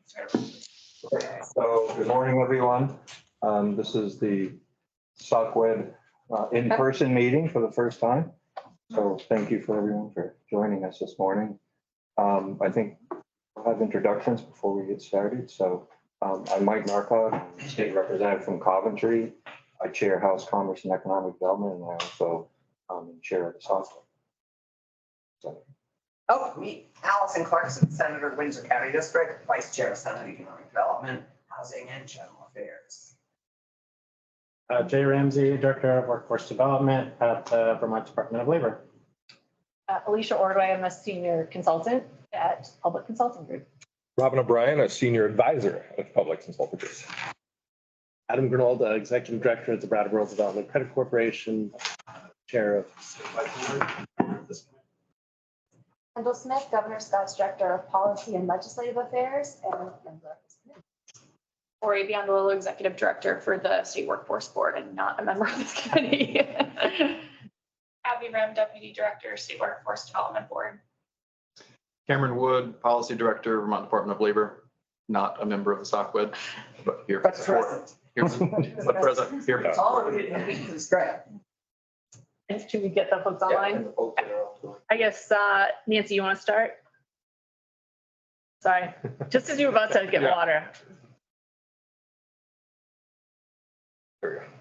So good morning, everyone. This is the SOCWED in-person meeting for the first time. So thank you for everyone for joining us this morning. I think we'll have introductions before we get started. So I'm Mike Narcott, state representative from Coventry. I chair House Commerce and Economic Development, and I also chair of the SOCWED. So. Oh, me, Allison Clarkson, Senator, Windsor County District, Vice Chair of Senate Economic Development, Housing and General Affairs. Jay Ramsey, Director of Workforce Development at the Vermont Department of Labor. Alicia Ordway, I'm a senior consultant at Public Consulting Group. Robin O'Brien, a senior advisor at Public Consulting Group. Adam Grinold, Executive Director at the Brattleboro Development Credit Corporation, Chair of. Kendall Smith, Governor Scott's Director of Policy and Legislative Affairs, and member of this committee. Ori Biondolo, Executive Director for the State Workforce Board and not a member of this committee. Abby Rem, Deputy Director, State Workforce Development Board. Cameron Wood, Policy Director, Vermont Department of Labor, not a member of the SOCWED, but here for support. But present here. It's all of it. It's great. And should we get the folks online? I guess, Nancy, you want to start? Sorry, just as you were about to get water.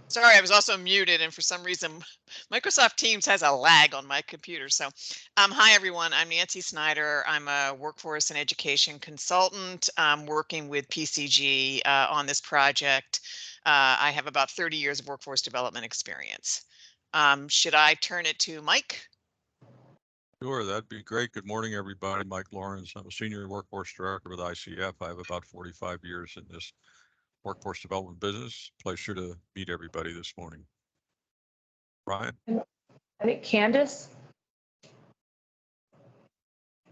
Sorry, I was also muted, and for some reason, Microsoft Teams has a lag on my computer. So, hi everyone, I'm Nancy Snyder. I'm a workforce and education consultant working with PCG on this project. I have about 30 years of workforce development experience. Should I turn it to Mike? Sure, that'd be great. Good morning, everybody. Mike Lawrence. I'm a senior workforce director with ICF. I have about 45 years in this workforce development business. Pleasure to meet everybody this morning. Ryan? I think Candace.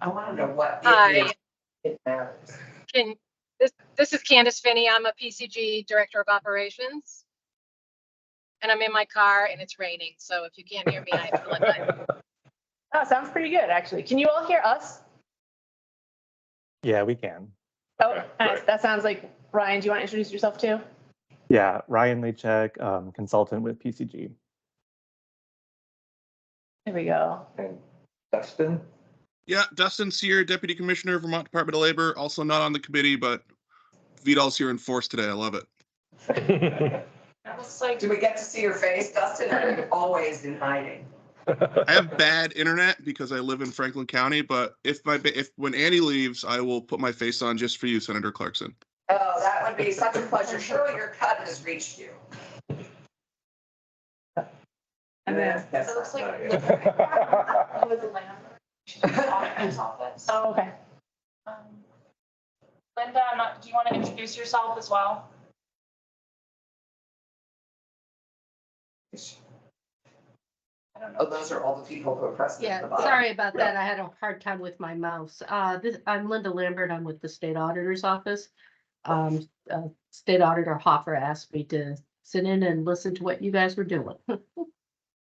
I want to know what it matters. This is Candace Finney. I'm a PCG Director of Operations. And I'm in my car and it's raining. So if you can't hear me, I apologize. Oh, sounds pretty good, actually. Can you all hear us? Yeah, we can. Oh, nice. That sounds like Ryan. Do you want to introduce yourself too? Yeah, Ryan Lechek, consultant with PCG. There we go. And Dustin? Yeah, Dustin Sear, Deputy Commissioner, Vermont Department of Labor, also not on the committee, but Vidal's here in force today. I love it. Do we get to see your face, Dustin, or are you always in hiding? I have bad internet because I live in Franklin County, but when Annie leaves, I will put my face on just for you, Senator Clarkson. Oh, that would be such a pleasure. Surely your cut has reached you. And then That's It looks like not with the land office. Oh, okay. Linda, do you want to introduce yourself as well? I don't know. Those are all the people who are present. Yeah, sorry about that. I had a hard time with my mouse. I'm Linda Lambert. I'm with the State Auditor's Office. State Auditor Hoffer asked me to sit in and listen to what you guys were doing.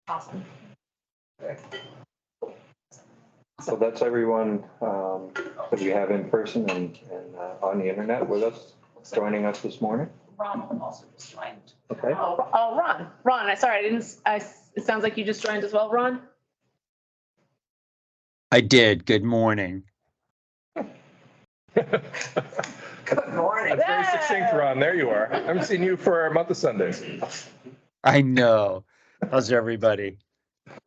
Awesome. So that's everyone that we have in person and on the internet with us, joining us this morning. Ron also just joined. Okay. Oh, Ron. Ron, sorry, it sounds like you just joined as well, Ron. I did. Good morning. Good morning. That's very succinct, Ron. There you are. I haven't seen you for a month of Sundays. I know. How's everybody?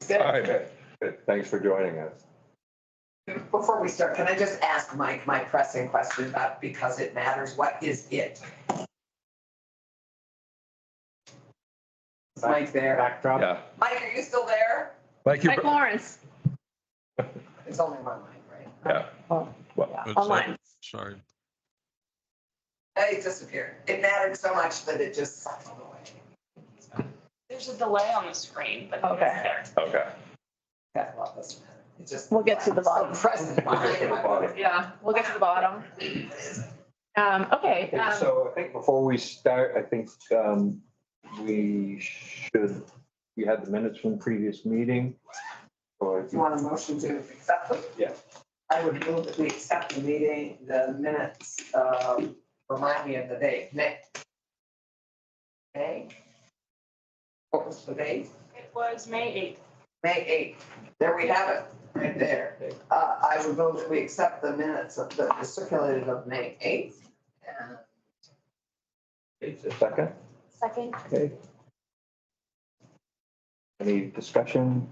Good. Thanks for joining us. Before we start, can I just ask Mike my pressing question about because it matters? What is it? Is Mike there? Backdrop. Yeah. Mike, are you still there? Mike Lawrence. It's only one mic, right? Yeah. Oh, Well, yeah, online. Sorry. It disappeared. It mattered so much that it just sucked away. There's a delay on the screen, but Okay. it's there. okay. Yeah, well, it doesn't matter. It just We'll get to the bottom. so present behind my Yeah, we'll get to the bottom. Okay. So I think before we start, I think we had the minutes from the previous meeting. Or if You want a motion to accept them? Yeah. I would move that we accept the minutes, remind me of the date, May. May? What was the date? It was May 8th. May 8th. There we have it, right there. I would move that we accept the minutes that were circulated of May 8th. And It's a second. Second. Okay. Any discussion?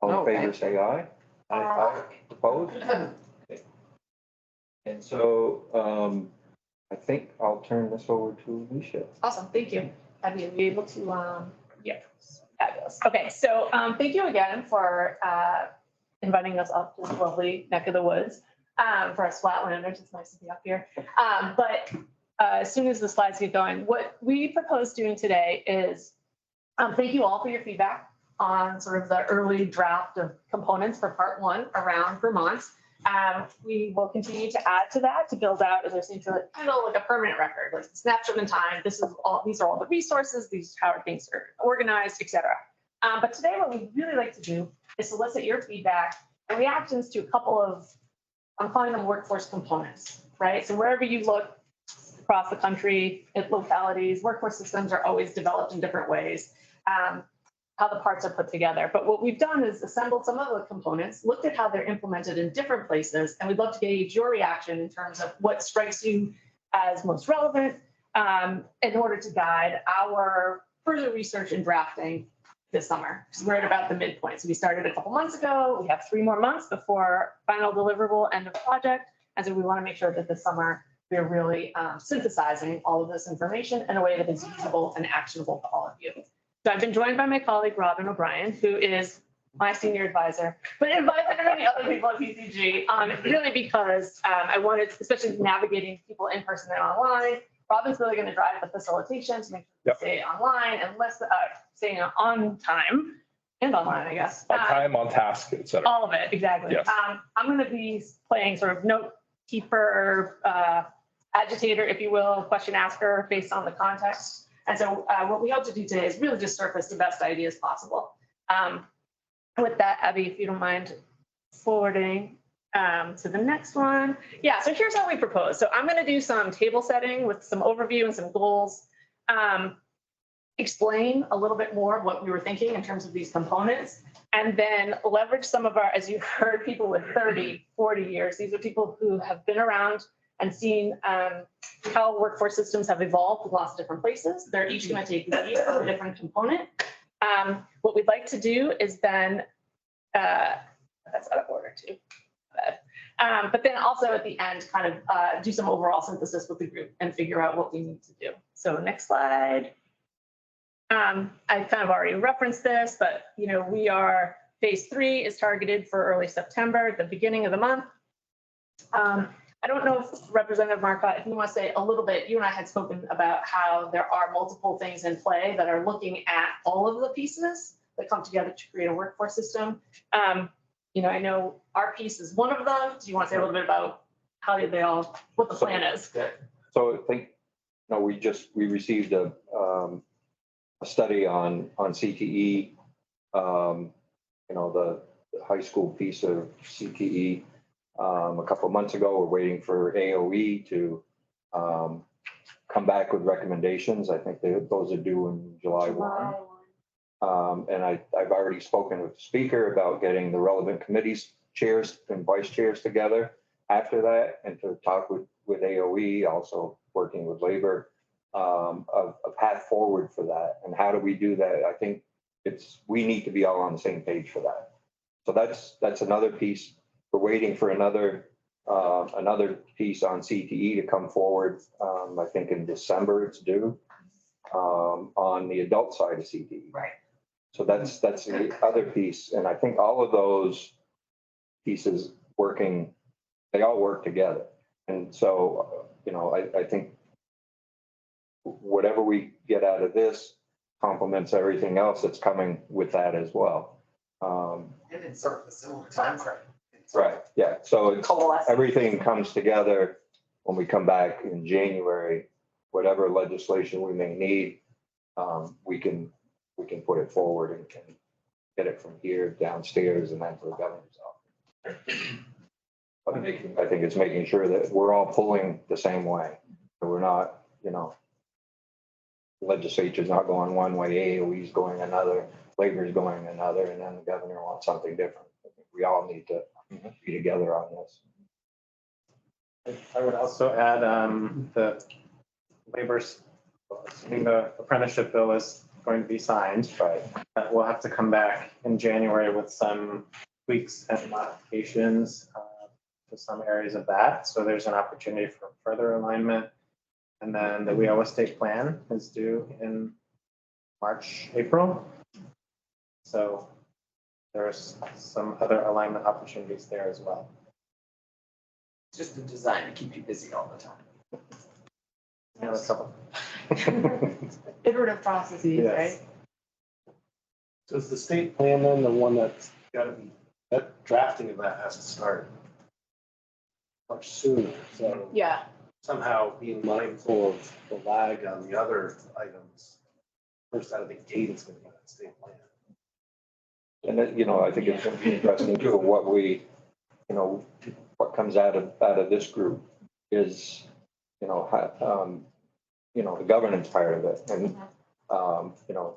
All in No, favor, thank say aye. Aye. Opposed? And so, I think I'll turn this over to Alicia. Awesome, thank you. Abby, are you able to, yeah, fabulous. Okay, so thank you again for inviting us up to this lovely neck of the woods. For us flatlanders, it's nice to be up here. But as soon as the slides get going, what we propose doing today is thank you all for your feedback on sort of the early draft of components for part 1 around Vermont. We will continue to add to that to build out, as I seem to handle, like a permanent record, like snapshot in time. These are all the resources, these are how things are organized, et cetera. But today what we'd really like to do is solicit your feedback and reactions to a couple of, I'm calling them workforce components, right? So wherever you look across the country, at localities, workforce systems are always developed in different ways. How the parts are put together. But what we've done is assembled some of the components, looked at how they're implemented in different places, and we'd love to gauge your reaction in terms of what strikes you as most relevant in order to guide our further research and drafting this summer. Because we're at about the midpoint. So we started a couple months ago. We have 3 more months before final deliverable end of project. And so we want to make sure that this summer we're really synthesizing all of this information in a way that is usable and actionable to all of you. So I've been joined by my colleague, Robin O'Brien, who is my senior advisor, but advisor to many other people at PCG, really because I wanted, especially navigating people in person and online. Robin's really going to drive the facilitation to make sure we stay online and staying on time and online, I guess. On time, on task, et cetera. All of it, exactly. Yes. I'm going to be playing sort of note keeper, agitator, if you will, question asker based on the context. And so what we hope to do today is really just surface the best ideas possible. With that, Abby, if you don't mind forwarding to the next one. Yeah, so here's how we propose. So I'm going to do some table setting with some overview and some goals. Explain a little bit more of what we were thinking in terms of these components, and then leverage some of our, as you've heard, people with 30, 40 years. These are people who have been around and seen how workforce systems have evolved with lots of different places. They're each going to take lead on a different component. What we'd like to do is then, that's out of order too. But then also at the end, kind of do some overall synthesis with the group and figure out what we need to do. So next slide. I kind of already referenced this, but phase 3 is targeted for early September, the beginning of the month. I don't know if Representative Marcotte, if you want to say a little bit, you and I had spoken about how there are multiple things in play that are looking at all of the pieces that come together to create a workforce system. I know our piece is one of them. Do you want to say a little bit about how they all, what the plan is? So I think, we received a study on CTE, the high school piece of CTE. A couple of months ago, we're waiting for AOE to come back with recommendations. I think those are due in July 1. And I've already spoken with the speaker about getting the relevant committees chairs and vice chairs together after that, and to talk with AOE, also working with labor, of a path forward for that. And how do we do that? I think we need to be all on the same page for that. So that's another piece. We're waiting for another piece on CTE to come forward. I think in December it's due, on the adult side of CTE. Right. So that's the other piece. And I think all of those pieces they all work together. And so, I think whatever we get out of this complements everything else that's coming with that as well. And it's sort of a similar timeframe. Right, yeah. So everything comes together when we come back in January. Whatever legislation we may need, we can put it forward and can get it from here downstairs and then to the governor's office. I think it's making sure that we're all pulling the same way. So we're not, legislature's not going one way, AOE's going another, labor's going another, and then the governor wants something different. I think we all need to be together on this. I would also add the labor's, assuming the apprenticeship bill is going to be signed. Right. We'll have to come back in January with some tweaks and modifications to some areas of that. So there's an opportunity for further alignment. And then the We Owe State Plan is due in March, April. So there's some other alignment opportunities there as well. Just the design to keep you busy all the time. Yeah, that's all. Iterative processes, Yes. right? So is the state plan then the one that's gotta be, that drafting of that has to start much sooner, so Yeah. somehow being mindful of the lag on the other items. First out of the gate, it's gonna be that state plan. And then, I think it's going to be interesting too, what we, what comes out of this group is, the governance part of it. And,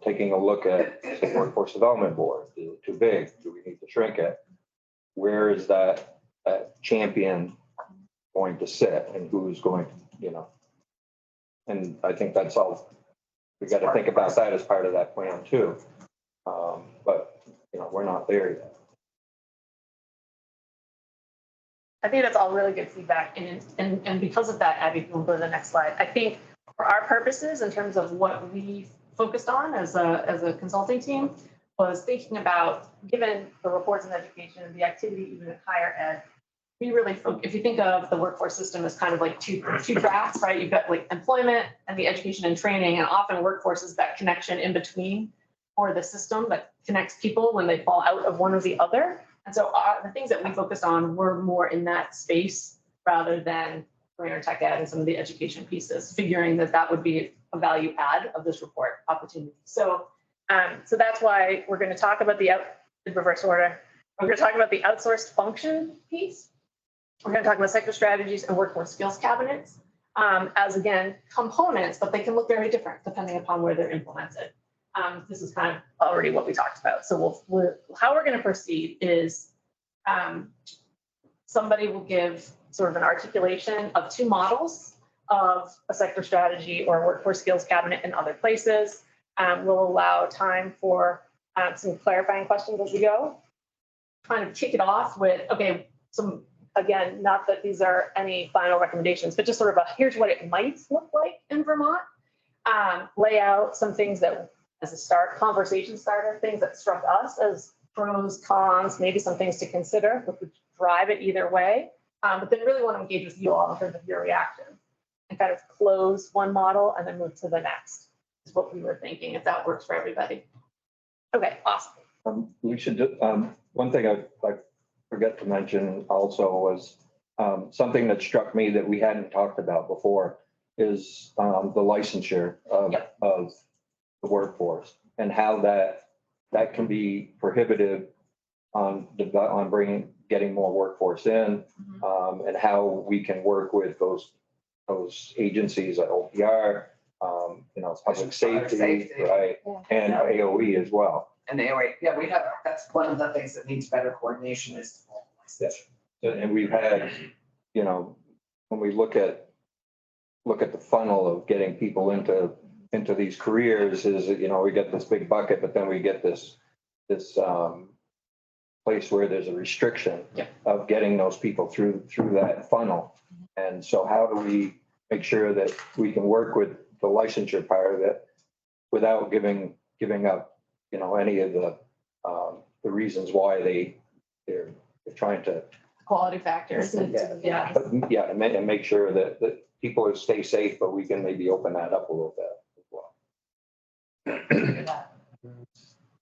taking a look at the Workforce Development Board, is it too big? Do we need to shrink it? Where is that champion going to sit and who's going to, and I think that's all, we got to think about that as part of that plan too. But, we're not there yet. I think that's all really good feedback. And because of that, Abby, we'll go to the next slide. I think for our purposes, in terms of what we focused on as a consulting team, was thinking about, given the reports in education and the activity even in higher ed, we really, if you think of the workforce system as kind of like two tracks, right? You've got like employment and the education and training, and often workforce is that connection in between, or the system that connects people when they fall out of one or the other. And so the things that we focused on were more in that space rather than career tech ed and some of the education pieces, figuring that would be a value add of this report opportunity. So that's why we're going to talk about in reverse order. We're going to talk about the outsourced function piece. We're going to talk about sector strategies and workforce skills cabinets as, again, components, but they can look very different depending upon where they're implemented. This is kind of already what we talked about. So how we're going to proceed is somebody will give sort of an articulation of two models of a sector strategy or workforce skills cabinet in other places. We'll allow time for some clarifying questions as we go. Kind of kick it off with, again, not that these are any final recommendations, but just sort of here's what it might look like in Vermont. Lay out some things that, as a conversation starter, things that struck us as pros, cons, maybe some things to consider, which would drive it either way. But then really want to engage with you all in terms of your reaction and kind of close one model and then move to the next, is what we were thinking, if that works for everybody. Okay, awesome. We should do, one thing I forgot to mention also was something that struck me that we hadn't talked about before is the licensure of the workforce and how that can be prohibitive on getting more workforce in, and how we can work with those agencies like OPR, public safety, right, and AOE as well. And AOE, that's one of the things that needs better coordination is. And we've had, when we look at the funnel of getting people into these careers is, we get this big bucket, but then we get this place where there's a restriction of getting those people through that funnel. And so how do we make sure that we can work with the licensure part of it without giving up, any of the reasons why they're trying to quality factors. And make sure that people stay safe, but we can maybe open that up a little bit as well.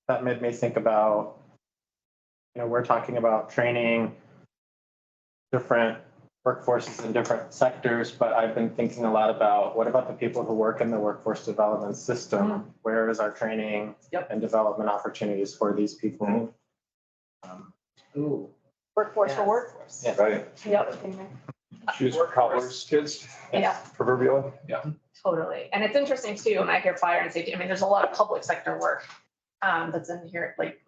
That made me think about, we're talking about training different workforces in different sectors, but I've been thinking a lot about what about the people who work in the workforce development system? Where is our training and development opportunities for these people? workforce for workforce. Yeah. Right. Yep, Choose cobbler's kids, yeah, proverbially. Yeah. totally. And it's interesting too, when I hear fire and safety, I mean, there's a lot of public sector work that's in here, like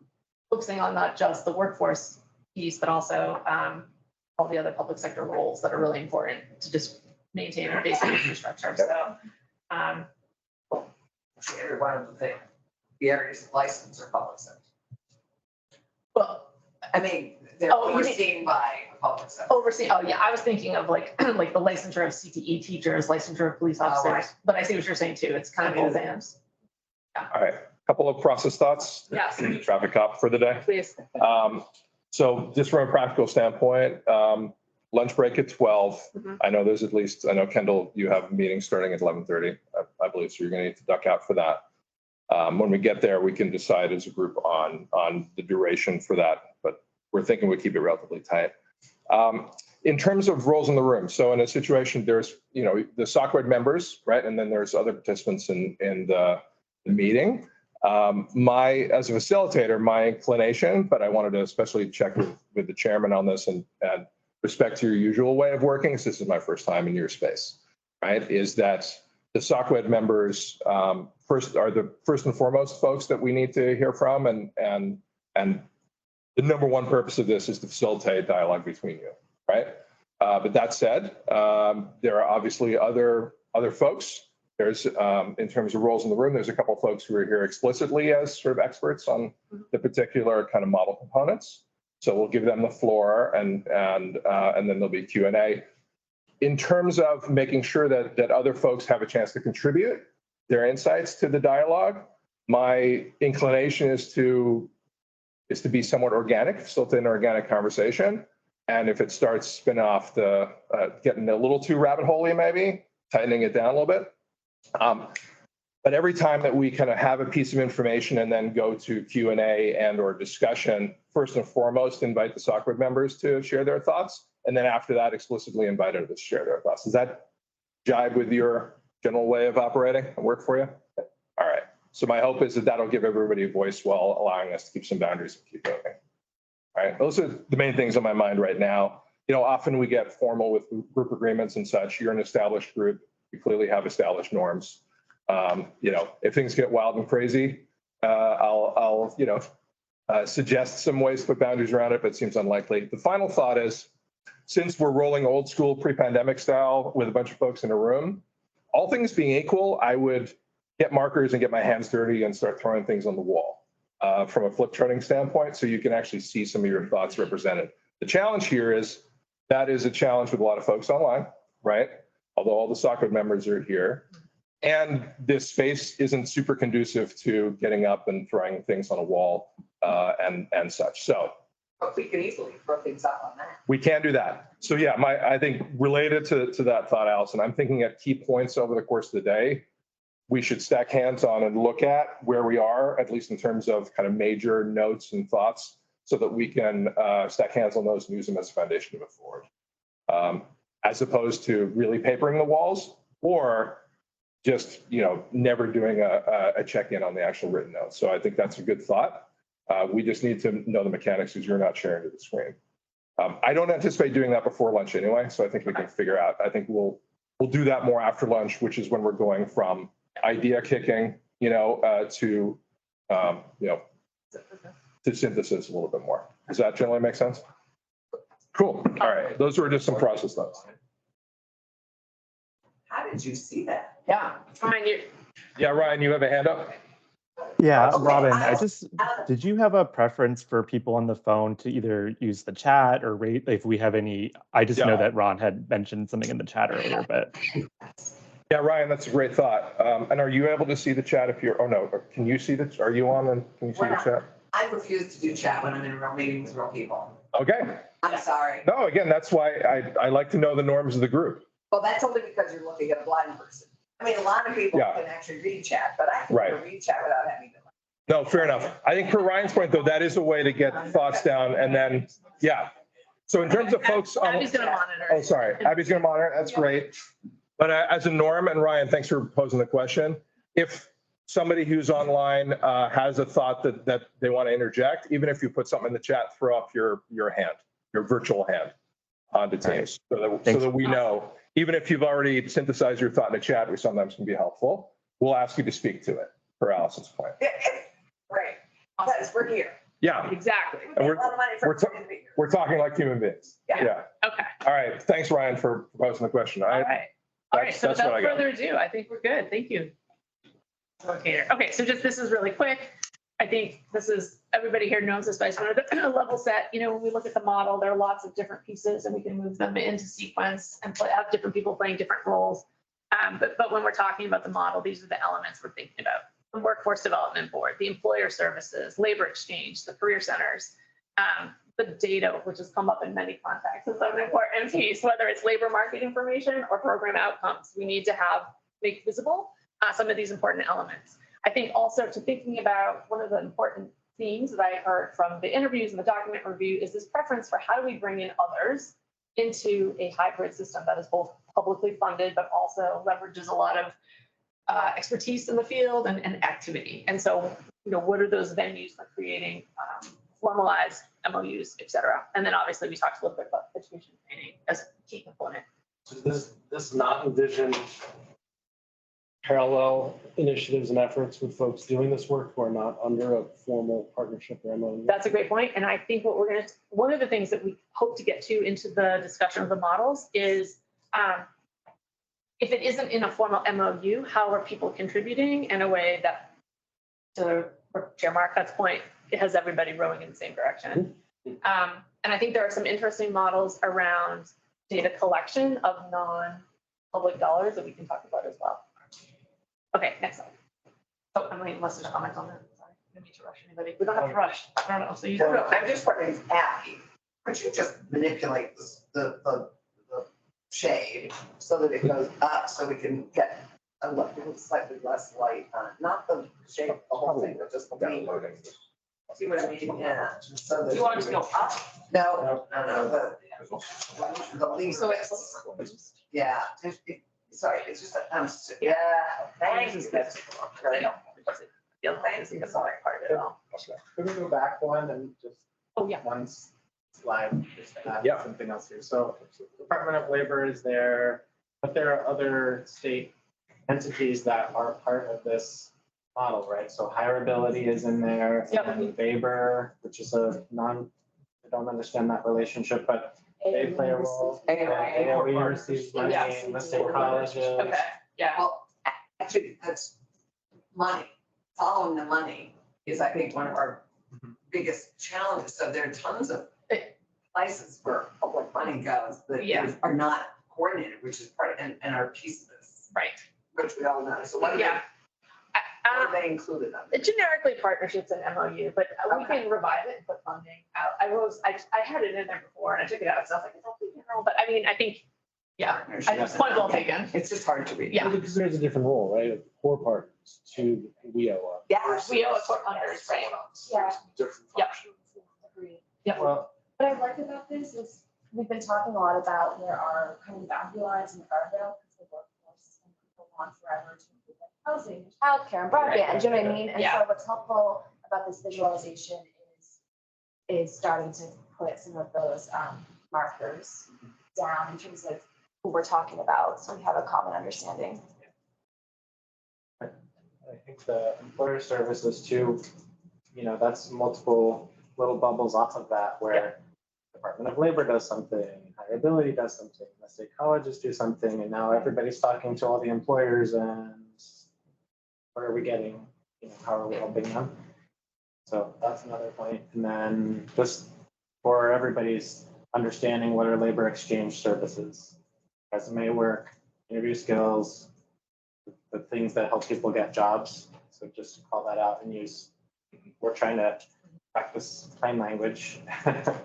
focusing on not just the workforce piece, but also all the other public sector roles that are really important to just maintain our basic infrastructure. So, Every one of the areas of license are public sector. well, I mean, they're Oh, you mean- overseen by the public sector. oversee, oh yeah, I was thinking of like, like the licensure of CTE teachers, licensure of police officers, right. but I see what you're saying too. It's kind of both ends. All right, couple of process thoughts. Yes. Traffic cop for the day. Please. So just from a practical standpoint, lunch break at 12. Mhm. I know there's at least, I know Kendall, you have a meeting starting at 11:30, I believe, so you're gonna need to duck out for that. When we get there, we can decide as a group on the duration for that, but we're thinking we keep it relatively tight. In terms of roles in the room, so in a situation, there's, the SOCWED members, right? And then there's other participants in the meeting. As a facilitator, my inclination, but I wanted to especially check with the chairman on this and respect to your usual way of working, since this is my first time in your space, right? Is that the SOCWED members are the first and foremost folks that we need to hear from, and the number one purpose of this is to facilitate dialogue between you, right? But that said, there are obviously other folks. There's, in terms of roles in the room, there's a couple of folks who are here explicitly as sort of experts on the particular kind of model components. So we'll give them the floor, and then there'll be Q&A. In terms of making sure that other folks have a chance to contribute their insights to the dialogue, my inclination is to be somewhat organic, facilitate an organic conversation. And if it starts spin off getting a little too rabbit hole-y, maybe tightening it down a little bit. But every time that we kind of have a piece of information and then go to Q&A and or discussion, first and foremost, invite the SOCWED members to share their thoughts. And then after that, explicitly invite them to share their thoughts. Does that jibe with your general way of operating and work for you? All right. So my hope is that that'll give everybody a voice while allowing us to keep some boundaries and keep moving. All right. Those are the main things on my mind right now. Often we get formal with group agreements and such. You're an established group. You clearly have established norms. If things get wild and crazy, I'll suggest some ways to put boundaries around it, but it seems unlikely. The final thought is, since we're rolling old school pre-pandemic style with a bunch of folks in a room, all things being equal, I would get markers and get my hands dirty and start throwing things on the wall from a flip charting standpoint, so you can actually see some of your thoughts represented. The challenge here is that is a challenge with a lot of folks online, right? Although all the SOCWED members are here. And this space isn't super conducive to getting up and throwing things on a wall and such. So But we can easily throw things up on that. we can do that. So yeah, I think related to that thought, Allison, I'm thinking at key points over the course of the day, we should stack hands on and look at where we are, at least in terms of kind of major notes and thoughts, so that we can stack hands on those and use them as a foundation to move forward. As opposed to really papering the walls or just, never doing a check-in on the actual written notes. So I think that's a good thought. We just need to know the mechanics because you're not sharing to the screen. I don't anticipate doing that before lunch anyway, so I think we can figure out. I think we'll do that more after lunch, which is when we're going from idea kicking, to synthesis a little bit more. Does that generally make sense? Cool. All right. Those were just some process thoughts. How did you see that? Yeah, fine. Yeah, Ryan, you have a hand up? Yeah, Okay, Robin, did you have a preference for people on the phone to either use the chat or rate if we have any? I just know that Ron had mentioned something in the chat earlier, but. Yeah, Ryan, that's a great thought. And are you able to see the chat if you're, can you see are you on and can you see the chat? I refuse to do chat when I'm in a real meeting with real people. Okay. I'm sorry. No, again, that's why I like to know the norms of the group. Well, that's only because you're looking at a blind person. I mean, a lot of people Yeah. can actually read chat, but I can Right. read chat without having to. No, fair enough. I think for Ryan's point, though, that is a way to get thoughts down and then, yeah. So in terms of folks on. Abby's gonna monitor. Oh, sorry. Abby's gonna monitor. That's great. But as a norm, and Ryan, thanks for posing the question. If somebody who's online has a thought that they want to interject, even if you put something in the chat, throw up your hand. your virtual hand onto Teams so that Thanks. we know, even if you've already synthesized your thought in a chat, which sometimes can be helpful, we'll ask you to speak to it, per Allison's point. Right, because we're here. Yeah, Exactly. And We pay a lot of money for we're you to be here. we're talking like human beings. Yeah. Okay. All right. Thanks, Ryan, for posing the question. All right. All right. So That's what I without got. further ado, I think we're good. Thank you. Okay, so just this is really quick. I think this is, everybody here knows this, but I just wanted to level set. You know, when we look at the model, there are lots of different pieces and we can move them into sequence and have different people playing different roles. But when we're talking about the model, these are the elements we're thinking about. The Workforce Development Board, the employer services, labor exchange, the career centers, the data, which has come up in many contexts, is an important piece, whether it's labor market information or program outcomes. We need to make visible some of these important elements. I think also to thinking about one of the important themes that I heard from the interviews and the document review is this preference for how do we bring in others into a hybrid system that is both publicly funded, but also leverages a lot of expertise in the field and activity. And so, you know, what are those venues for creating formalized MOUs, et cetera? And then obviously we talked a little bit about education training as a key component. So this not envision parallel initiatives and efforts with folks doing this work who are not under a formal partnership or MOU? That's a great point. And I think one of the things that we hope to get to into the discussion of the models is if it isn't in a formal MOU, how are people contributing in a way that, to Chair Marcotte's point, it has everybody rowing in the same direction. And I think there are some interesting models around data collection of non-public dollars that we can talk about as well. Okay, next slide. Oh, Emily, unless there's comments on that. Sorry, I didn't mean to rush anybody. We don't have to rush. I don't know. So you No, I'm just wondering, Abby, could you just manipulate the shade so that it goes up so we can get a little slightly less light on, not the shade, of the whole thing, but just the main. See what I mean? Yeah. So that you want it to go up? No, the least. So it's Yeah, sorry, it's just that, yeah, thanks. I know. The other thing is the hard part of it all. Could we go back one and just Oh, yeah. one slide, just to add Yeah. something else here? So Department of Labor is there, but there are other state entities that are part of this model, right? So hireability is in there, Yep. and Labor, which is I don't understand that relationship, but they play a role. AOE receives money, Yes. the state colleges. Okay, yeah. Well, actually, that's money. Following the money is, I think, one of our biggest challenges. So there are tons of places where public money goes that Yeah. are not coordinated, which is part and are a piece of this, Right. which we all know. So what Yeah. are they included on? Generically partnerships and MOU, but we Okay. can revive it and put funding out. I had it in there before and I took it out, so I was like, it's all general, but I mean, I think, yeah, I just point well taken. It's just hard to read. Yeah. Because there's a different role, right? Of core partners to WEO. Yeah. We owe it for funders, right? Yeah. Different Yep. function. Agreed. Yep. Well, What I like about this is we've been talking a lot about where our kind of boundary lines and guardrail, because the workforce and people want forever to improve like housing, and childcare, and broadband, do you know what I mean? And Yeah. so what's helpful about this visualization is starting to put some of those markers down in terms of who we're talking about, so we have a common understanding. I think the employer services too, that's multiple little bubbles off of that where Department of Labor does something, hireability does something, the state colleges do something, and now everybody's talking to all the employers and what are we getting? How are we helping them? So that's another point. And then just for everybody's understanding, what are labor exchange services? Resume work, interview skills, the things that help people get jobs. So just call that out and we're trying to practice plain language.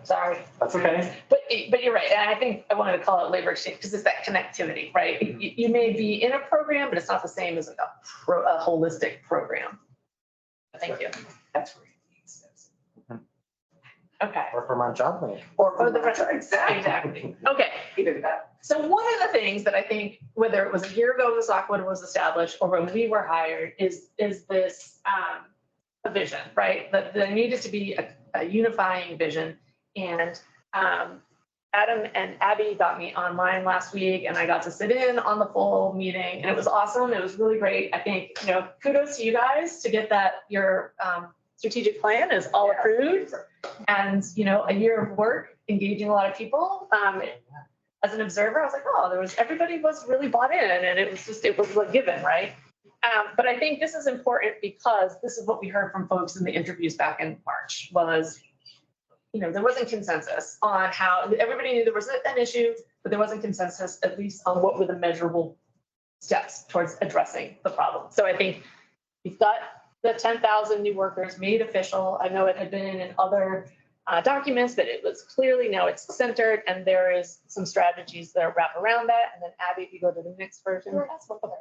Sorry. That's okay. But you're right. And I think I wanted to call it labor exchange because it's that connectivity, right? You may be in a program, but it's not the same as like a holistic program. Thank you. That's where it needs this. Okay. Or Vermont Job Link. Or the exactly. Exactly. Okay. Even better. So one of the things that I think, whether it was a year ago the SOCWED was established or when we were hired, is this a vision, right? That there needed to be a unifying vision. And Adam and Abby got me online last week and I got to sit in on the full meeting and it was awesome. It was really great. I think, kudos to you guys to get that, your strategic plan is all approved. And, a year of work, engaging a lot of people. As an observer, I was like, oh, everybody was really bought in and it was a given, right? But I think this is important because this is what we heard from folks in the interviews back in March was, there wasn't consensus on how, everybody knew there was an issue, but there wasn't consensus, at least on what were the measurable steps towards addressing the problem. So I think we've got the 10,000 new workers made official. I know it had been in other documents that it was clearly, now it's centered, and there is some strategies that wrap around that. And then Abby, if you go to the next version. That's one other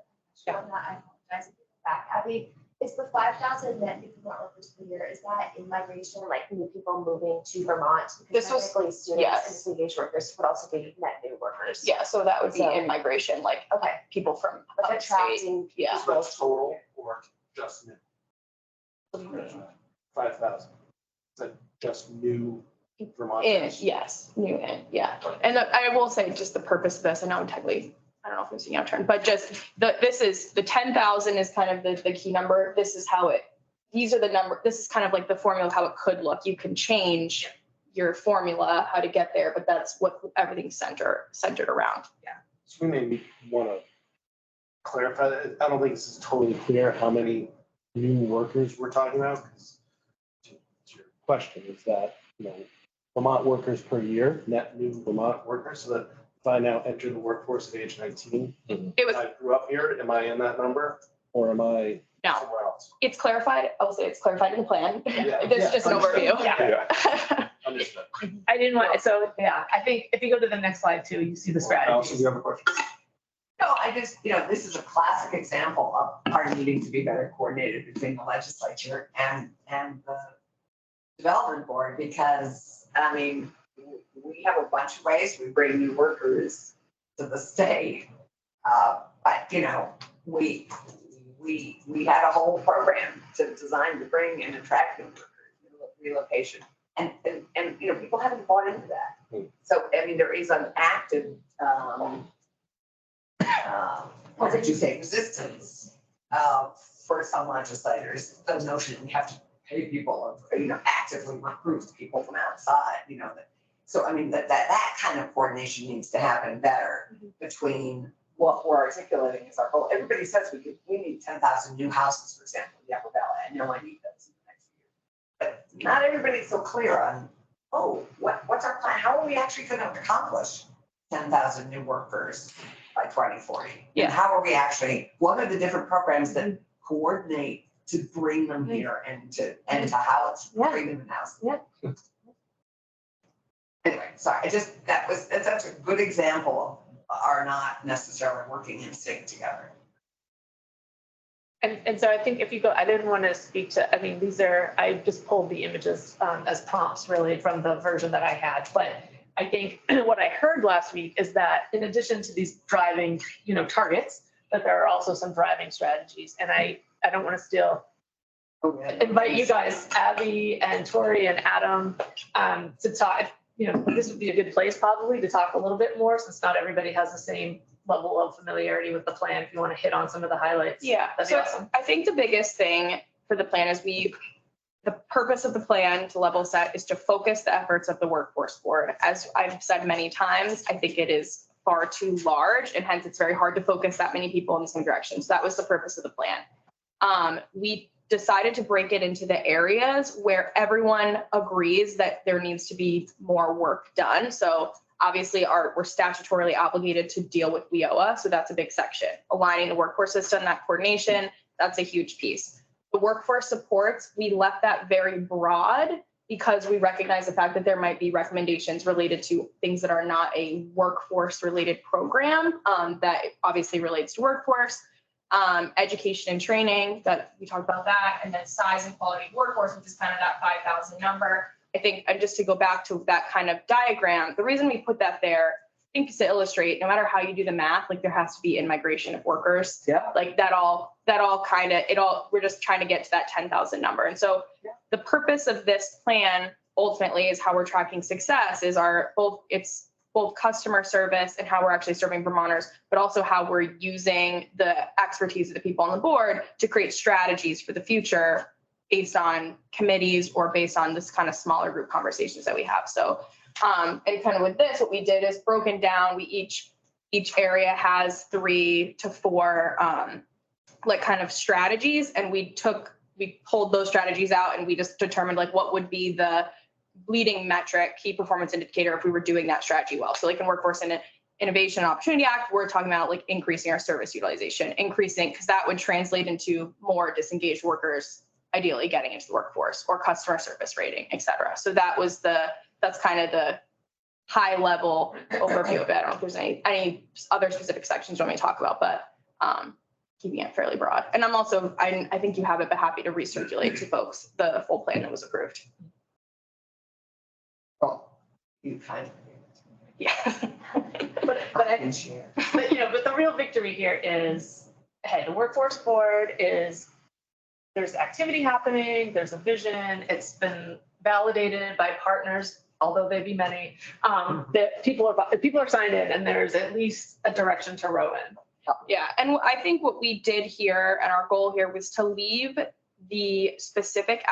question on that. I apologize if it's back. Abby, is the 5,000 net new Vermont workers per year, is that in migration, like new people moving to Vermont? This was- Technically, students yes. and disengaged workers would also be net new workers. Yeah, so that would be So- in migration, like Okay, people from like upstate. attracting Yeah. people. That's total or just new? 5,000. Is that just new Vermonters? Yes, new in, yeah. And I will say just the purpose of this, I know I'm technically, I don't know if I'm seeing out of turn, but just the 10,000 is kind of the key number. This is how these are the number, this is kind of like the formula of how it could look. You can change your formula, how to get there, but that's what everything's centered around. So we may want to clarify that. I don't think this is totally clear how many new workers we're talking about. 'Cause to your question is that, Vermont workers per year, net new Vermont workers, so that if I now enter the workforce at age 19, It was, I grew up here, am I in that number or am I No. somewhere else? it's clarified, I will say it's clarified in the plan. Yeah. This is just an Understood. overview. Yeah. Understood. I didn't want, so yeah, I think if you go to the next slide too, you see the Allison, do strategies. you have a question? No, I just, this is a classic example of our needing to be better coordinated between the legislature and the development board, because, we have a bunch of ways we bring new workers to the state. But, we had a whole program designed to bring and attract new workers, relocation. And people haven't bought into that. So, there is an active, what did you say, resistance for some legislators, the notion we have to pay people, actively recruit people from outside, So, that kind of coordination needs to happen better between what we're articulating as our goal. Everybody says we need 10,000 new houses, for example, in the Upper Valley. I know I need those in the next year. But not everybody's so clear on, what's our plan? How are we actually going to accomplish 10,000 new workers by 2040? Yeah. And how are we actually, what are the different programs that coordinate to bring them here and to house, bring them in house? Yeah. Anyway, sorry, that's such a good example of are not necessarily working in sync together. And so I think if you go, I didn't want to speak to, I just pulled the images as prompts really from the version that I had. But I think what I heard last week is that in addition to these driving, targets, that there are also some driving strategies. And I don't want to steal, invite you guys, Abby and Tori and Adam, to talk. This would be a good place probably to talk a little bit more, since not everybody has the same level of familiarity with the plan. If you want to hit on some of the highlights. Yeah, that'd be so awesome. I think the biggest thing for the plan is the purpose of the plan, to level set, is to focus the efforts of the workforce board. As I've said many times, I think it is far too large, and hence it's very hard to focus that many people in the same direction. So that was the purpose of the plan. We decided to break it into the areas where everyone agrees that there needs to be more work done. So obviously we're statutorily obligated to deal with WIOA, so that's a big section. Aligning the workforce system, that coordination, that's a huge piece. The workforce supports, we left that very broad because we recognize the fact that there might be recommendations related to things that are not a workforce related program that obviously relates to workforce. Education and training, that we talked about that, and then size and quality of workforce, which is kind of that 5,000 number. I think, and just to go back to that kind of diagram, the reason we put that there, I think, is to illustrate, no matter how you do the math, there has to be in-migration of workers. Yeah. We're just trying to get to that 10,000 number. And so the purpose of this plan ultimately is how we're tracking success is it's both customer service and how we're actually serving Vermonters, but also how we're using the expertise of the people on the board to create strategies for the future based on committees or based on this kind of smaller group conversations that we have. So, and kind of with this, what we did is broken down, each area has 3 to 4 like kind of strategies, and we pulled those strategies out and we just determined like what would be the leading metric, key performance indicator if we were doing that strategy well. So like in Workforce and Innovation and Opportunity Act, we're talking about like increasing our service utilization, because that would translate into more disengaged workers ideally getting into the workforce, or customer service rating, et cetera. So that's kind of the high level overview of it. I don't know if there's any other specific sections you want me to talk about, but keeping it fairly broad. And I'm also, I think you have it, but happy to recirculate to folks the full plan that was approved. Well, you kind of. Yeah. But but the real victory here is, hey, the workforce board there's activity happening, there's a vision, it's been validated by partners, although they be many, that people are signed in, and there's at least a direction to row in. Yeah, and I think what we did here and our goal here was to leave the specific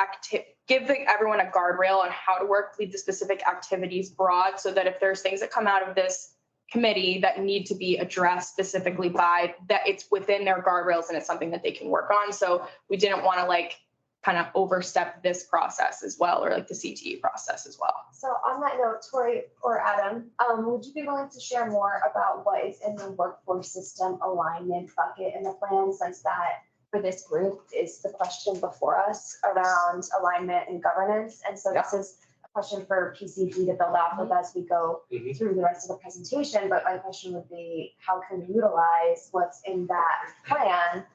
give everyone a guardrail on how to work, leave the specific activities broad, so that if there's things that come out of this committee that need to be addressed specifically by that, it's within their guardrails and it's something that they can work on. So we didn't want to like kind of overstep this process as well, or like the CTE process as well. So on that note, Tori or Adam, would you be willing to share more about what is in the workforce system alignment bucket in the plan, since that for this group is the question before us around alignment and governance? And so this is a question for PCG to build off of as we go through the rest of the presentation. But my question would be, how can we utilize what's in that plan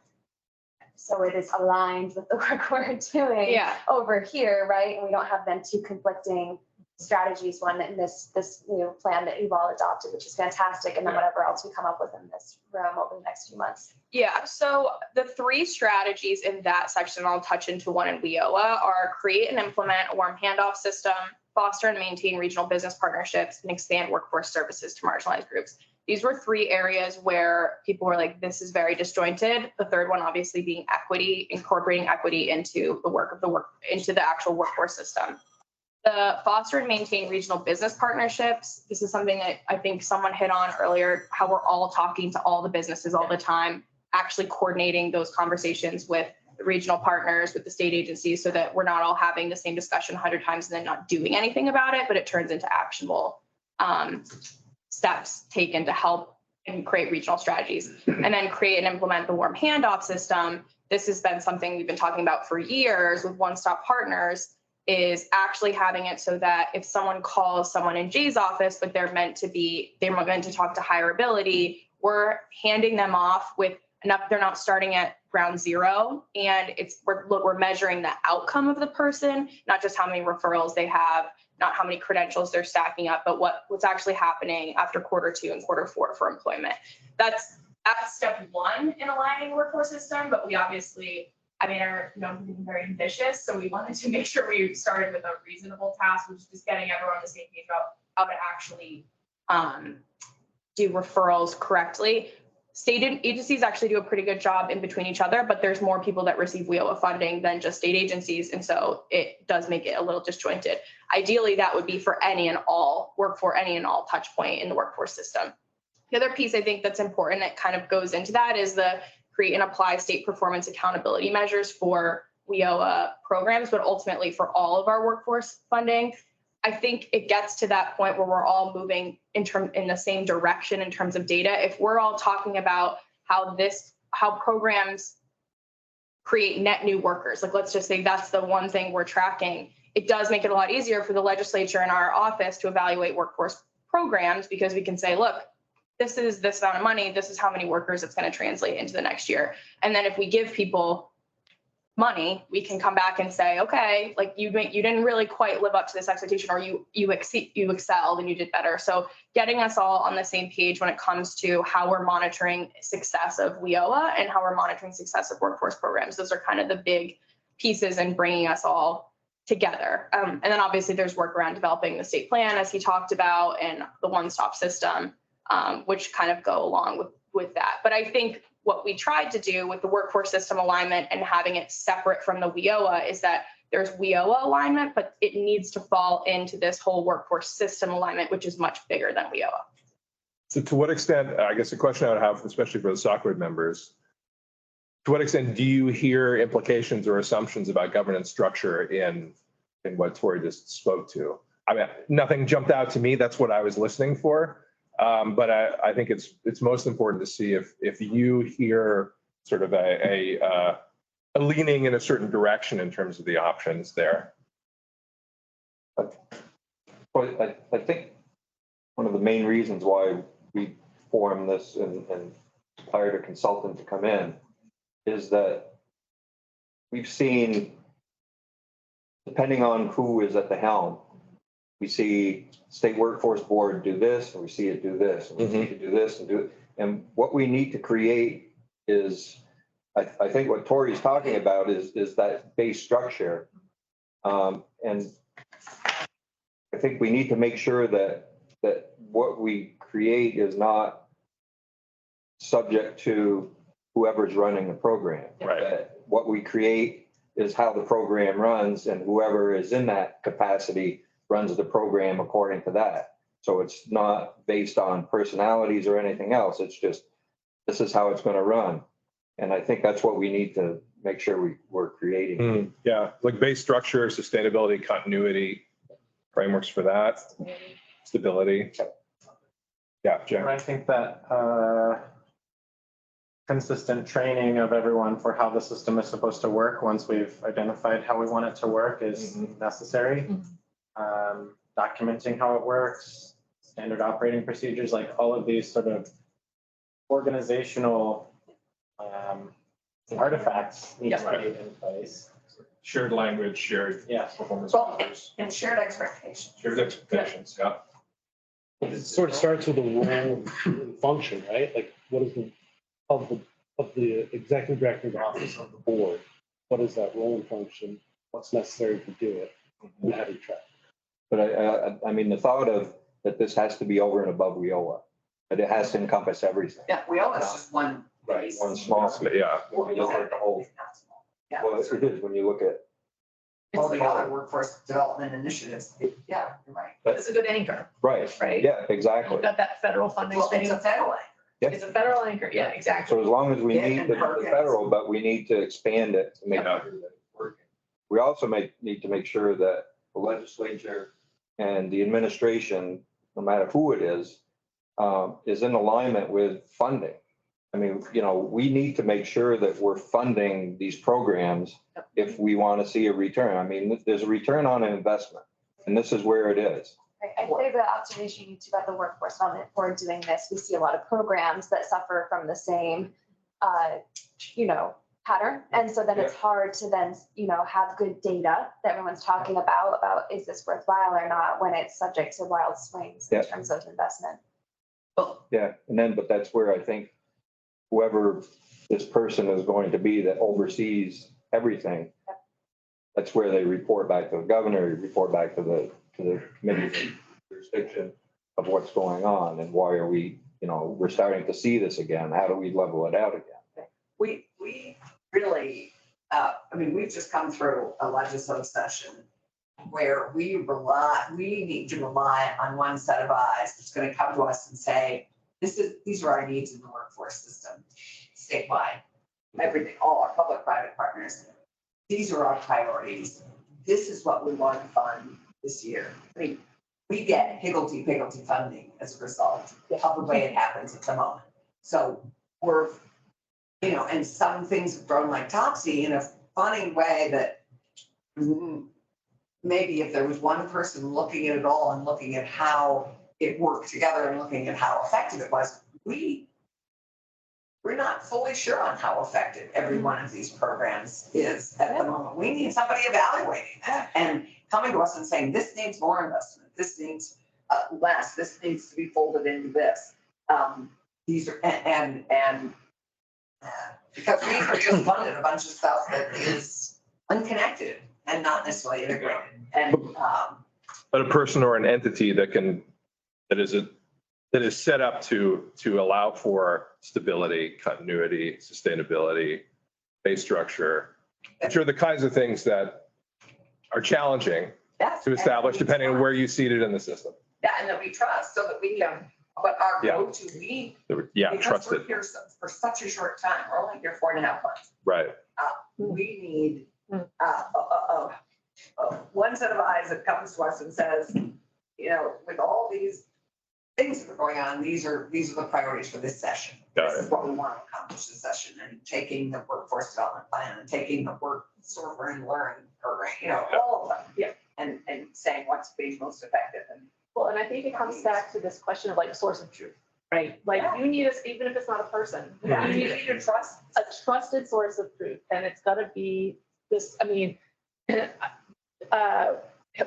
so it is aligned with the work we're doing over here, right? And we don't have then 2 conflicting strategies, one in this new plan that you've all adopted, which is fantastic, and then whatever else we come up with in this room over the next few months. Yeah, so the 3 strategies in that section, I'll touch into one in WIOA, are create and implement a warm handoff system, foster and maintain regional business partnerships, and expand workforce services to marginalized groups. These were 3 areas where people were like, this is very disjointed. The third one obviously being equity, incorporating equity into into the actual workforce system. The foster and maintain regional business partnerships. This is something that I think someone hit on earlier, how we're all talking to all the businesses all the time, actually coordinating those conversations with the regional partners, with the state agencies, so that we're not all having the same discussion 100 times and then not doing anything about it, but it turns into actionable steps taken to help and create regional strategies. And then create and implement the warm handoff system. This has been something we've been talking about for years with one-stop partners, is actually having it so that if someone calls someone in Jay's office, but they're meant to talk to hireability, we're handing them off with enough, they're not starting at ground zero, and we're measuring the outcome of the person, not just how many referrals they have, not how many credentials they're stacking up, but what's actually happening after Q2 and Q4 for employment. That's step 1 in aligning the workforce system, but we obviously, are being very ambitious, so we wanted to make sure we started with a reasonable task, which is just getting everyone on the same page about how to actually do referrals correctly. State agencies actually do a pretty good job in between each other, but there's more people that receive WIOA funding than just state agencies, and so it does make it a little disjointed. Ideally, that would be for any and all touch point in the workforce system. The other piece I think that's important that kind of goes into that is the create and apply state performance accountability measures for WIOA programs, but ultimately for all of our workforce funding. I think it gets to that point where we're all moving in the same direction in terms of data. If we're all talking about how programs create net new workers, like let's just say that's the one thing we're tracking, it does make it a lot easier for the legislature in our office to evaluate workforce programs, because we can say, look, this is this amount of money, this is how many workers it's going to translate into the next year. And then if we give people money, we can come back and say, okay, like you didn't really quite live up to this expectation, or you excelled and you did better. So getting us all on the same page when it comes to how we're monitoring success of WIOA and how we're monitoring success of workforce programs. Those are kind of the big pieces in bringing us all together. And then obviously there's work around developing the state plan, as he talked about, and the one-stop system, which kind of go along with that. But I think what we tried to do with the workforce system alignment and having it separate from the WIOA is that there's WIOA alignment, but it needs to fall into this whole workforce system alignment, which is much bigger than WIOA. So to what extent, I guess the question I would have, especially for the SOCWED members, to what extent do you hear implications or assumptions about governance structure in what Tori just spoke to? I mean, nothing jumped out to me. That's what I was listening for. But I think it's most important to see if you hear sort of a leaning in a certain direction in terms of the options there. Well, I think one of the main reasons why we formed this and hired a consultant to come in is that we've seen, depending on who is at the helm, we see state workforce board do this, and we see it do this, and we see it do this and do it. And what we need to create is, I think what Tori's talking about is that base structure. And I think we need to make sure that what we create is not subject to whoever's running the program. Right. That what we create is how the program runs, and whoever is in that capacity runs the program according to that. So it's not based on personalities or anything else. It's just, this is how it's going to run. And I think that's what we need to make sure we're creating. Yeah, like base structure, sustainability, continuity, frameworks for that, stability. Yeah, Jim. I think that consistent training of everyone for how the system is supposed to work once we've identified how we want it to work is necessary. Documenting how it works, standard operating procedures, like all of these sort of organizational artifacts need to be in place. Shared language, shared performance Well, measures, and shared expectations. shared expectations, yeah. It sort of starts with a role and function, right? Like what is of the executive director's office of the board, what is that role and function? What's necessary to do it? And how do you track? But I mean, the thought of that this has to be over and above WIOA, but it has to encompass everything. Yeah, we all, it's just one. Right, one small, yeah. When you look at the whole, Yeah. well, it is when you look at. All the other workforce development initiatives, yeah, you're right. It's a good anchor, Right. right? Yeah, exactly. We've got that federal funding. Well, it's a federal aid. Yeah. It's a federal anchor, yeah, exactly. So as long as we Yeah, meet and the programs. federal, but we need to expand it to make sure that it's working. We also need to make sure that the legislature and the administration, no matter who it is in alignment with funding. I mean, we need to make sure that we're funding these programs if we want to see a return. I mean, there's a return on an investment, and this is where it is. I say the observation you took about the workforce development board doing this, we see a lot of programs that suffer from the same, pattern. And so then it's hard to then, have good data that everyone's talking about is this worthwhile or not when it's subject to wild swings in terms of investment. Yeah, but that's where I think whoever this person is going to be that oversees everything, that's where they report back to the governor, report back to the committee jurisdiction of what's going on and why are we, we're starting to see this again. How do we level it out again? We really, we've just come through a legislative session where we need to rely on one set of eyes that's going to come to us and say, these are our needs in the workforce system, statewide, everything, all our public-private partners. These are our priorities. This is what we want to fund this year. I mean, we get higgledy-piggledy funding as a result of the way it happens at the moment. So we're, and some things have grown like topsy in a funny way that maybe if there was one person looking at it all and looking at how it worked together and looking at how effective it was, we're not fully sure on how effective every one of these programs is at the moment. We need somebody evaluating that and coming to us and saying, this needs more investment, this needs less, this needs to be folded into this. These are, and because we just funded a bunch of stuff that is unconnected and not necessarily integrated. And, But a person or an entity that is set up to allow for stability, continuity, sustainability, base structure, which are the kinds of things that are challenging to establish depending on where you seat it in the system. yeah, and that we trust so that we can, but our Yeah. go-to lead. Yeah, Because trusted. we're here for such a short time. We're only here 4.5 months. Right. We need one set of eyes that comes to us and says, you know, with all these things that are going on, these are the priorities for this session. Got This it. is what we want to accomplish this session, and taking the workforce development plan and taking the work server and learn program, you know, all of them. Yeah. And saying what's being most effective. And Well, and I think it comes back to this question of like source of truth, right? Like you need us, even if it's not a person, you need to trust a trusted source of truth. And it's gotta be this, I mean,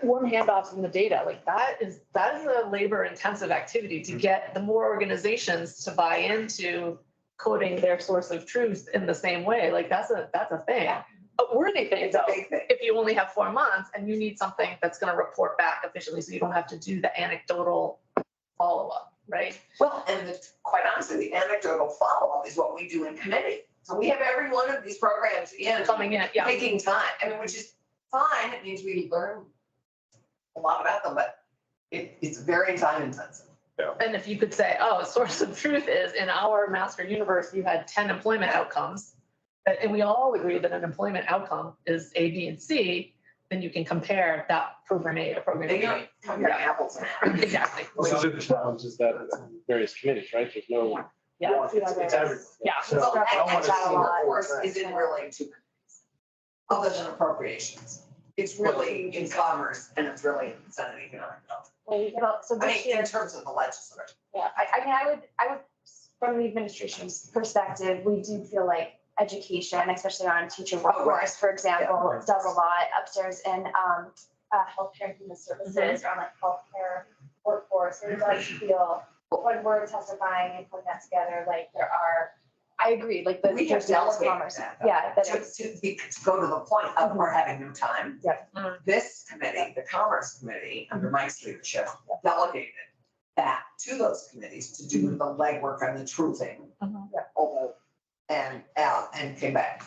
warm handoffs from the data, like that is a labor intensive activity to get the more organizations to buy into coding their source of truth in the same way. Like that's a thing. A worthy thing though, if you only have 4 months and you need something that's gonna report back efficiently, so you don't have to do the anecdotal follow-up, right? well, and quite honestly, the anecdotal follow-up is what we do in committee. So we have every one of these programs Coming in, yeah. taking time, I mean, which is fine. It means we learn a lot about them, but it's very time intensive. And if you could say, oh, a source of truth is in our master universe, you had 10 employment outcomes. And we all agree that an employment outcome is A, B, and C, then you can compare that program A to program They B. don't compare apples and apples. Exactly. So the challenge is that it's in various committees, right? There's no. Yeah. It's everything. Yeah. So Well, I wanna see agile what- workforce isn't really in 2 committees, other than appropriations. It's really in commerce and it's really in Senate economic development. So I this mean, year, in terms of the legislature. yeah, I mean, I would, from the administration's perspective, we do feel like education, especially on teacher workforce, for example, does a lot upstairs in healthcare and human services, around like healthcare workforce. It does feel, when we're testifying and putting that together, like there are, I agree, like the. We have delegated commerce. that. Yeah, that To is, to go to the point of we're having no time. Yeah. This committee, the Commerce Committee, under Mike's leadership, delegated that to those committees to do the legwork and the truthing. Although, and came back.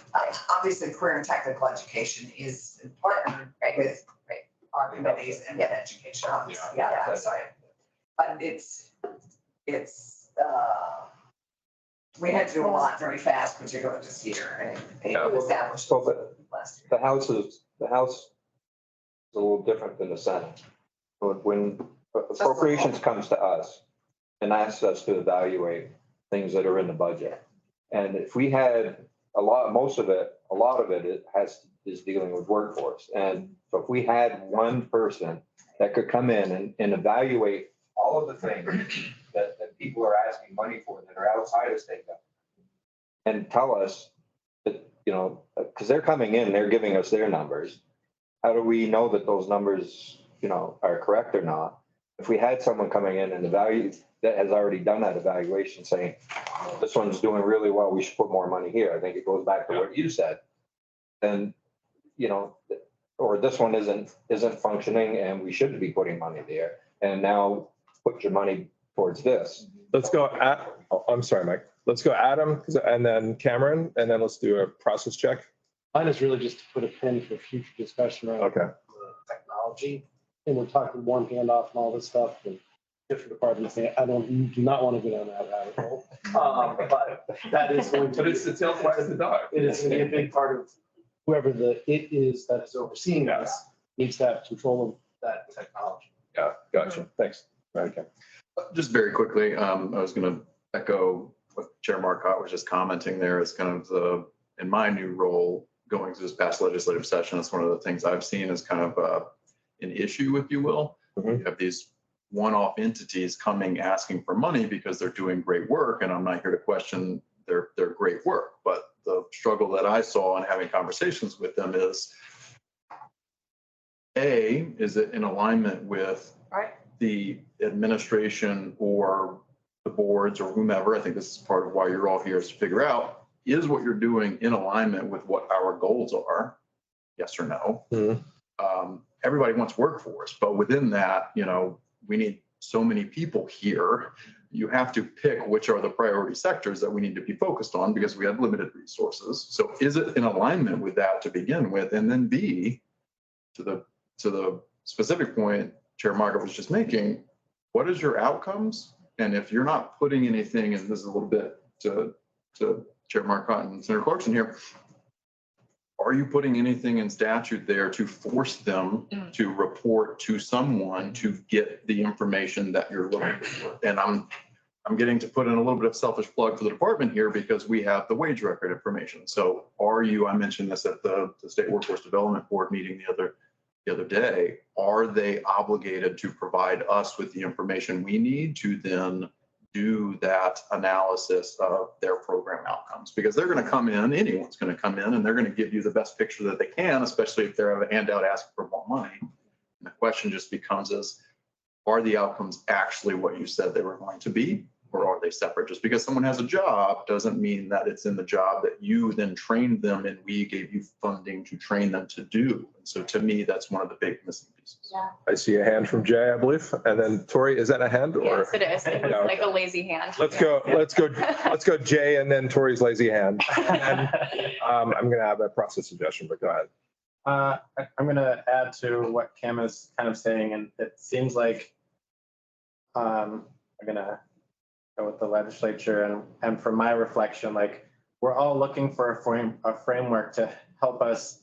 Obviously, career and technical education is important with our committees and with education, obviously, yeah, I'm sorry. But we had to do a lot very fast, particularly this year, and it was established So the last year. the House is a little different than the Senate. When appropriations comes to us and asks us to evaluate things that are in the budget. And if we had a lot of it is dealing with workforce. And so if we had one person that could come in and evaluate all of the things that people are asking money for that are outside of state government and tell us that, you know, because they're coming in, they're giving us their numbers. How do we know that those numbers, you know, are correct or not? If we had someone coming in and that has already done that evaluation saying, this one's doing really well, we should put more money here. I think it goes back to what you said. Then, you know, or this one isn't functioning and we shouldn't be putting money there. And now put your money towards this. Let's go I'm sorry, Mike. Let's go Adam and then Cameron, and then let's do a process check. Mine is really just to put a pin for future discussion around the technology. And we're talking warm handoff and all this stuff and different departments. I do not want to go down that rabbit hole. But that is going to. But it's the tail wags the dog. It is going to be a big part of whoever it is that is overseeing this needs to have control of that technology. Yeah, gotcha. Thanks. Okay. Just very quickly, I was going to echo what Chair Marcotte was just commenting there as kind of in my new role going through this past legislative session, it's one of the things I've seen as kind of an issue, if you will. You have these one-off entities coming asking for money because they're doing great work, and I'm not here to question their great work. But the struggle that I saw in having conversations with them is, is it in alignment with the administration or the boards or whomever? I think this is part of why you're all here, is to figure out, is what you're doing in alignment with what our goals are? yes or no. Mhm. Everybody wants workforce, but within that, we need so many people here. You have to pick which are the priority sectors that we need to be focused on because we have limited resources. So is it in alignment with that to begin with? And then B, to the specific point Chair Margaret was just making, what is your outcomes? And if you're not putting anything, and this is a little bit to Chair Marcotte and Senator Clarkson here, are you putting anything in statute there to force them to report to someone to get the information that you're looking for? And I'm getting to put in a little bit of selfish plug for the department here because we have the wage record information. So I mentioned this at the State Workforce Development Board meeting the other day, are they obligated to provide us with the information we need to then do that analysis of their program outcomes? Because they're going to come in, anyone's going to come in, and they're going to give you the best picture that they can, especially if they have a handout asking for more money. And the question just becomes are the outcomes actually what you said they were going to be? Or are they separate? Just because someone has a job doesn't mean that it's in the job that you then trained them and we gave you funding to train them to do. And so to me, that's one of the big missing pieces. Yeah. I see a hand from Jay, I believe. And then Tori, is that a hand or? Yes, it is. It was like a lazy hand. Let's go Jay and then Tori's lazy hand. And, I'm going to have a process suggestion, but go ahead. I'm going to add to what Cam is kind of saying, and it seems like I'm going to go with the legislature, and from my reflection, like we're all looking for a framework to help us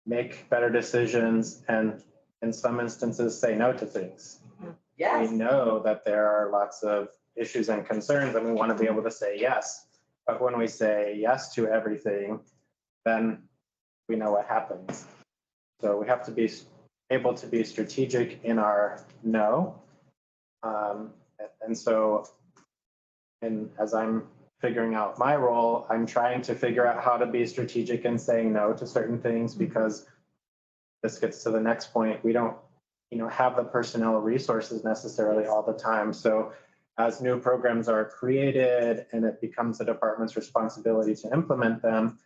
make better decisions and in some instances say no to things. Yes. We know that there are lots of issues and concerns and we want to be able to say yes, but when we say yes to everything, then we know what happens. So we have to be able to be strategic in our no. And so, and as I'm figuring out my role, I'm trying to figure out how to be strategic in saying no to certain things, because this gets to the next point. We don't, have the personnel resources necessarily all the time. So as new programs are created and it becomes the department's responsibility to implement them,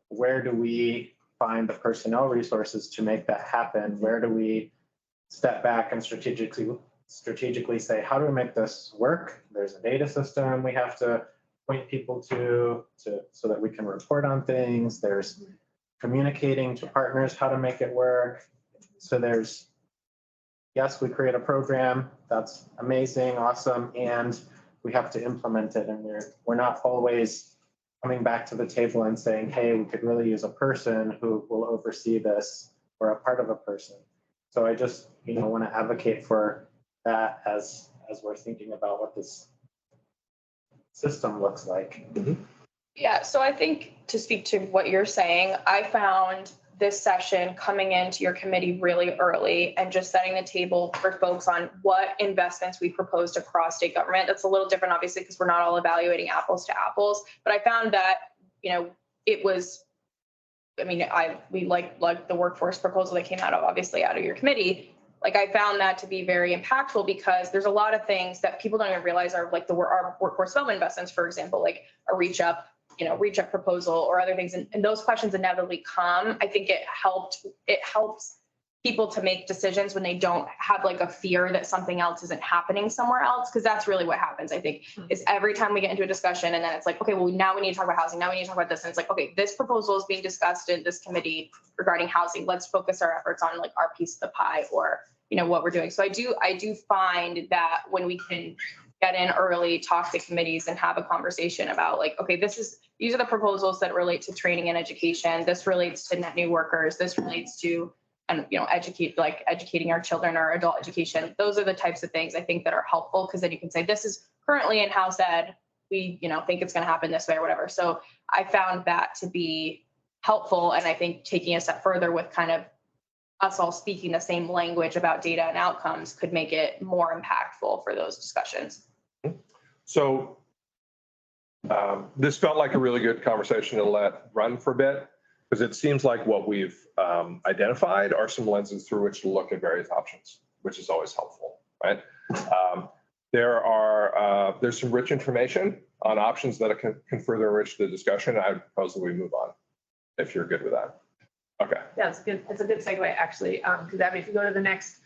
where do we find the personnel resources to make that happen? Where do we step back and strategically say, how do we make this work? There's a data system we have to point people to so that we can report on things. There's communicating to partners how to make it work. So there's, yes, we create a program, that's amazing, awesome, and we have to implement it. And we're not always coming back to the table and saying, hey, we could really use a person who will oversee this, or a part of a person. So I just, want to advocate for that as we're thinking about what this system looks like. Yeah, so I think to speak to what you're saying, I found this session coming into your committee really early and just setting the table for folks on what investments we proposed across state government. That's a little different, obviously, because we're not all evaluating apples to apples, but I found that, it was, we like the workforce proposal that came out of your committee. Like, I found that to be very impactful because there's a lot of things that people don't even realize are like our workforce development investments, for example, like a reach up proposal or other things. And those questions inevitably come. I think it helps people to make decisions when they don't have like a fear that something else isn't happening somewhere else. Cause that's really what happens, I think, is every time we get into a discussion and then it's like, okay, well, now we need to talk about housing. Now we need to talk about this. And it's like, okay, this proposal is being discussed in this committee regarding housing. Let's focus our efforts on like our piece of the pie or, what we're doing. So I do find that when we can get in early, talk to committees and have a conversation about like, okay, these are the proposals that relate to training and education. This relates to net new workers. This relates to, and educating our children or adult education. Those are the types of things I think that are helpful, because then you can say, this is currently in House Ed. We, think it's going to happen this way or whatever. So I found that to be helpful. And I think taking a step further with kind of us all speaking the same language about data and outcomes could make it more impactful for those discussions. So this felt like a really good conversation to let run for a bit, because it seems like what we've identified are some lenses through which to look at various options, which is always helpful, right? There's some rich information on options that can further enrich the discussion. I propose that we move on, if you're good with that. Okay. Yeah, it's a good segue, actually, because Abby, if you go to the next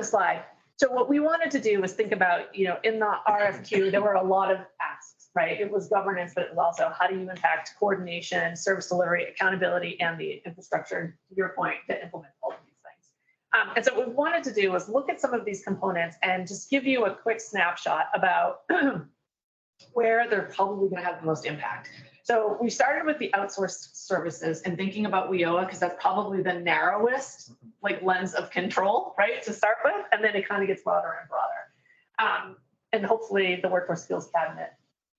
slide. So what we wanted to do was think about, in the RFQ, there were a lot of asks, right? It was governance, but it was also how do you impact coordination, service delivery, accountability, and the infrastructure, to your point, to implement all of these things. And so what we wanted to do was look at some of these components and just give you a quick snapshot about where they're probably going to have the most impact. So we started with the outsourced services and thinking about WIOA because that's probably the narrowest lens of control, right, to start with, and then it kind of gets broader and broader. And hopefully the workforce skills cabinet,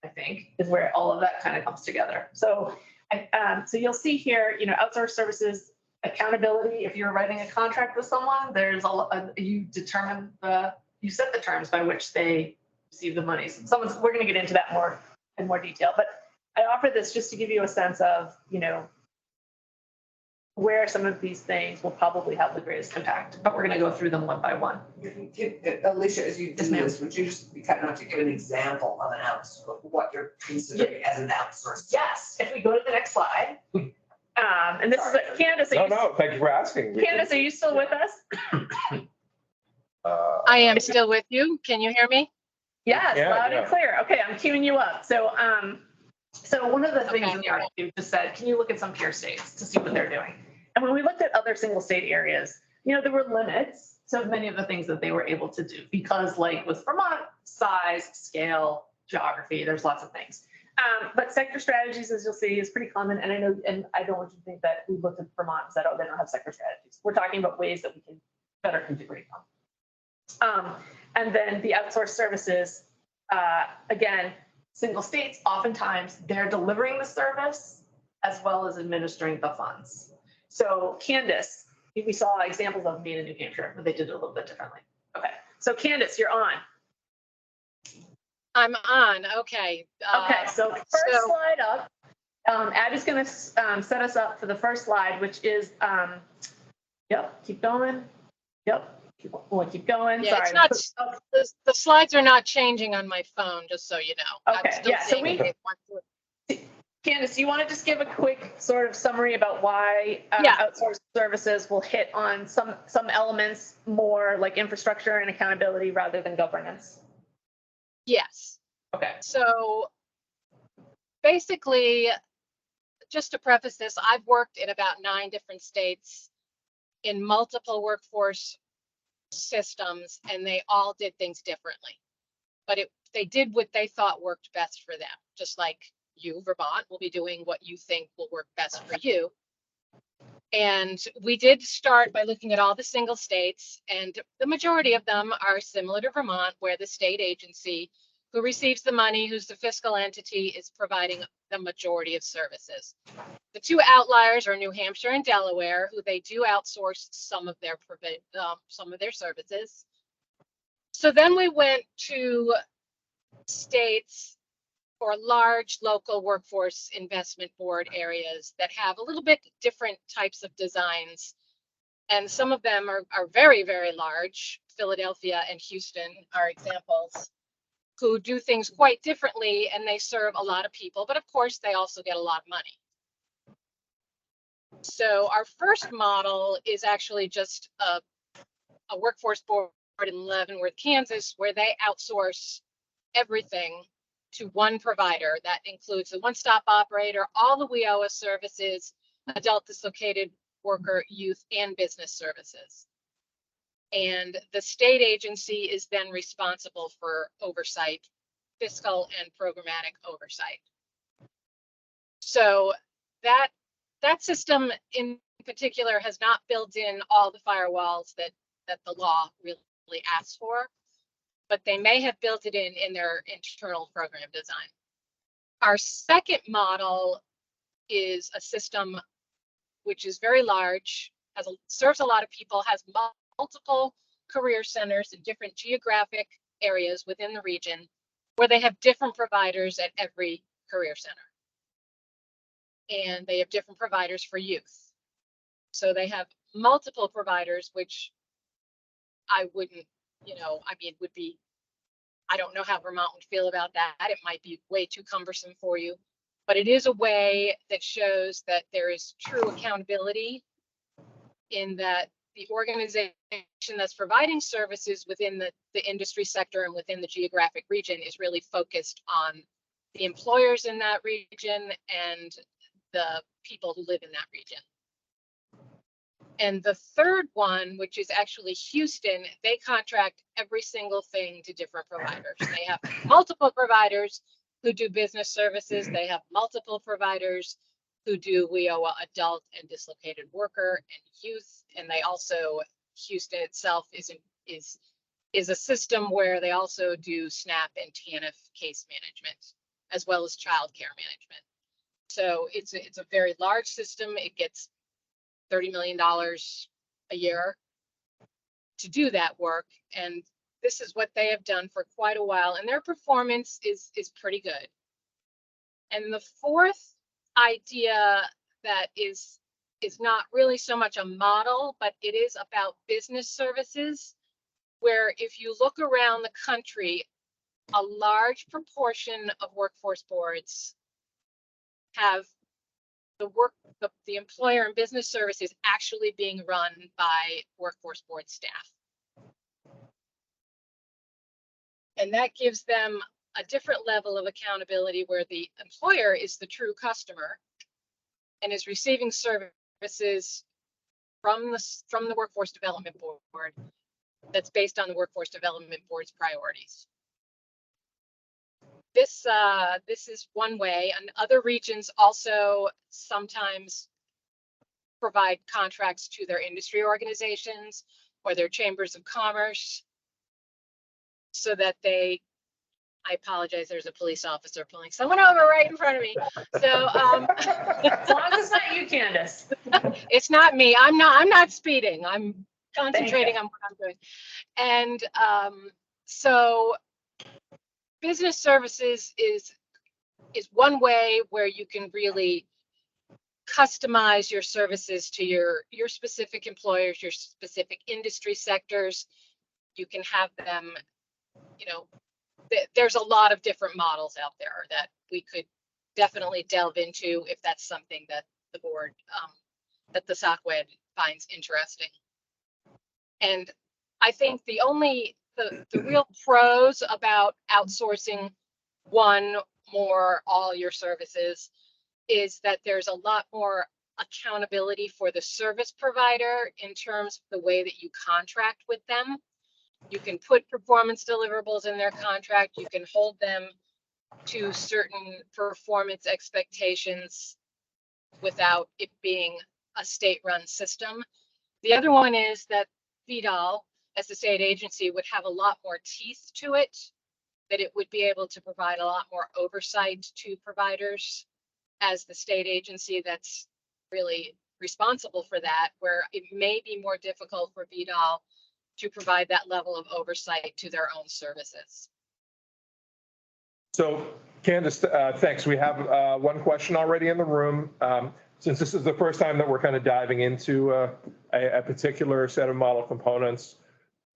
I think, is where all of that kind of comes together. So, so you'll see here, outsourced services, accountability. If you're writing a contract with someone, there's you set the terms by which they receive the money. So we're going to get into that in more detail, but I offer this just to give you a sense of, where some of these things will probably have the greatest impact, but we're going to go through them one by one. Alicia, as you do this, would you just be kind enough to give an example of what you're considering as an outsource? Yes, if we go to the next slide. And this is Candace. No, thank you for asking. Candace, are you still with us? I am still with you. Can you hear me? Yes, loud and clear. Okay, I'm queuing you up. So, so one of the things in the RFQ just said, can you look at some peer states to see what they're doing? And when we looked at other single state areas, there were limits to many of the things that they were able to do because with Vermont, size, scale, geography, there's lots of things. But sector strategies, as you'll see, is pretty common. And I don't want you to think that we looked at Vermont and said, oh, they don't have sector strategies. We're talking about ways that we can better integrate them. And then the outsourced services, again, single states, oftentimes they're delivering the service as well as administering the funds. So Candace, we saw examples of Maine and New Hampshire, but they did it a little bit differently. Okay, so Candace, you're on. I'm on, okay. Okay, so first slide up, Abby's gonna set us up for the first slide, which is, yep, keep going, yep. We'll keep going. Yeah, Sorry. it's not, the slides are not changing on my phone, just so you know. Okay, yeah, so Candace, do you want to just give a quick sort of summary about why outsourced services will hit on some elements more like infrastructure and accountability rather than governance? Yes. Okay. So basically, just to preface this, I've worked in about 9 different states in multiple workforce systems, and they all did things differently, but they did what they thought worked best for them. Just like you, Vermont, will be doing what you think will work best for you. And we did start by looking at all the single states, and the majority of them are similar to Vermont, where the state agency who receives the money, who's the fiscal entity, is providing the majority of services. The 2 outliers are New Hampshire and Delaware, who they do outsource some of their services. So then we went to states or large local workforce investment board areas that have a little bit different types of designs. And some of them are very, very large. Philadelphia and Houston are examples, who do things quite differently, and they serve a lot of people, but of course they also get a lot of money. So our first model is actually just a workforce board in Leavenworth, Kansas, where they outsource everything to one provider. That includes a one-stop operator, all the WIOA services, adult dislocated worker, youth, and business services. And the state agency is then responsible for oversight, fiscal and programmatic oversight. So that system in particular has not built in all the firewalls that the law really asks for, but they may have built it in their internal program design. Our second model is a system which is very large, serves a lot of people, has multiple career centers in different geographic areas within the region, where they have different providers at every career center. And they have different providers for youth. So they have multiple providers, which I wouldn't, would be, I don't know how Vermont would feel about that. It might be way too cumbersome for you, but it is a way that shows that there is true accountability in that the organization that's providing services within the industry sector and within the geographic region is really focused on the employers in that region and the people who live in that region. And the third one, which is actually Houston, they contract every single thing to different providers. They have multiple providers who do business services. They have multiple providers who do WIOA adult and dislocated worker and youth. And they also, Houston itself is a system where they also do SNAP and TANF case management, as well as child care management. So it's a very large system. It gets $30 million a year to do that work. And this is what they have done for quite a while. And their performance is pretty good. And the fourth idea that is not really so much a model, but it is about business services, where if you look around the country, a large proportion of workforce boards have the employer and business services actually being run by workforce board staff. And that gives them a different level of accountability where the employer is the true customer and is receiving services from the workforce development board that's based on the workforce development board's priorities. This is one way, and other regions also sometimes provide contracts to their industry organizations or their chambers of commerce so that I apologize, there's a police officer pulling someone over right in front of me. So as long as it's not you, Candace. It's not me. I'm not speeding. I'm concentrating on what I'm doing. And so business services is one way where you can really customize your services to your specific employers, your specific industry sectors. You can have them, there's a lot of different models out there that we could definitely delve into if that's something that the board, that the SOCWED finds interesting. And I think the real pros about outsourcing one more all your services is that there's a lot more accountability for the service provider in terms of the way that you contract with them. You can put performance deliverables in their contract. You can hold them to certain performance expectations without it being a state-run system. The other one is that VDOL, as the state agency, would have a lot more teeth to it, that it would be able to provide a lot more oversight to providers as the state agency that's really responsible for that, where it may be more difficult for VDOL to provide that level of oversight to their own services. So Candace, thanks. We have one question already in the room. Since this is the first time that we're kind of diving into a particular set of model components,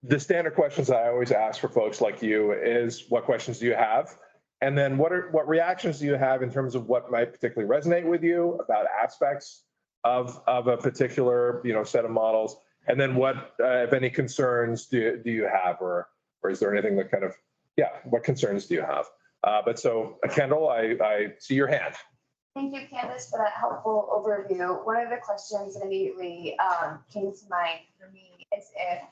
the standard questions I always ask for folks like you is, what questions do you have? And then what reactions do you have in terms of what might particularly resonate with you about aspects of a particular set of models? And then what, if any, concerns do you have, or is there anything that kind of, what concerns do you have? But so Kendall, I see your hand. Thank you, Candace, for that helpful overview. One of the questions that immediately came to mind for me is if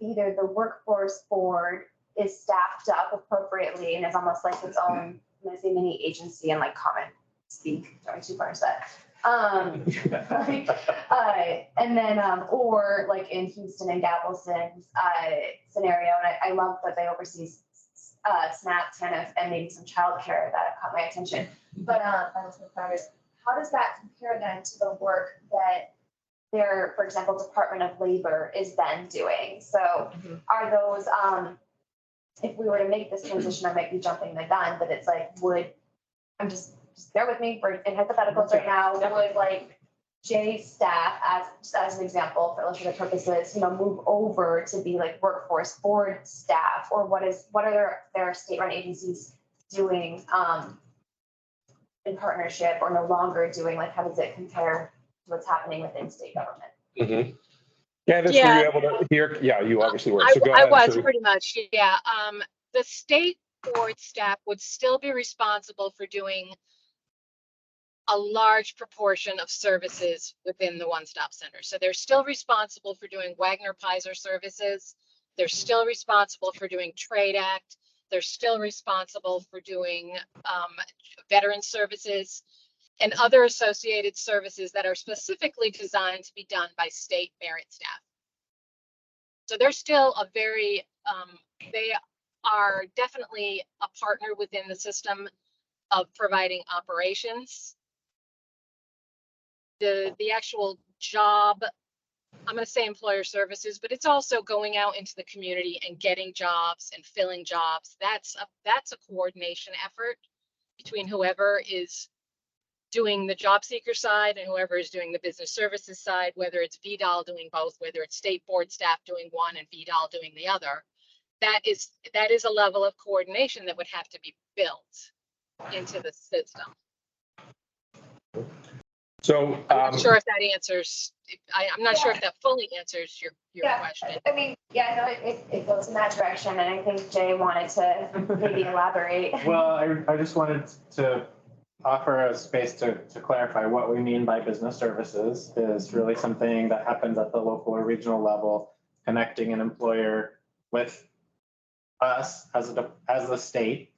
either the workforce board is staffed up appropriately and is almost like its own, I'm going to say mini agency and like common speak, don't too far that. And then, or like in Houston and Galveston's scenario, and I love that they oversee SNAP, TANF, and maybe some childcare that caught my attention. But how does that compare then to the work that their, for example, Department of Labor is then doing? So are those, if we were to make this transition, I might be jumping the gun, but it's like, I'm just bear with me, we're in hypotheticals right now, would like J staff, as an example, for illustrative purposes, move over to be like workforce board staff, or what are their state-run agencies doing in partnership or no longer doing? Like, how does it compare to what's happening within state government? Candace, were you able to hear? Yeah, you obviously were. So go I ahead. was Sue. pretty much, yeah. The state board staff would still be responsible for doing a large proportion of services within the one-stop center. So they're still responsible for doing Wagner Pizer services. They're still responsible for doing Trade Act. They're still responsible for doing veteran services and other associated services that are specifically designed to be done by state merit staff. So they're still a very, they are definitely a partner within the system of providing operations. The actual job, I'm going to say employer services, but it's also going out into the community and getting jobs and filling jobs. That's a coordination effort between whoever is doing the job seeker side and whoever is doing the business services side, whether it's VDOL doing both, whether it's state board staff doing one and VDOL doing the other. That is a level of coordination that would have to be built into the system. So I'm not sure if that answers, I'm not sure if that fully answers your question. I mean, yeah, no, it goes in that direction, and I think Jay wanted to maybe elaborate. Well, I just wanted to offer a space to clarify what we mean by business services is really something that happens at the local or regional level, connecting an employer with us as the state,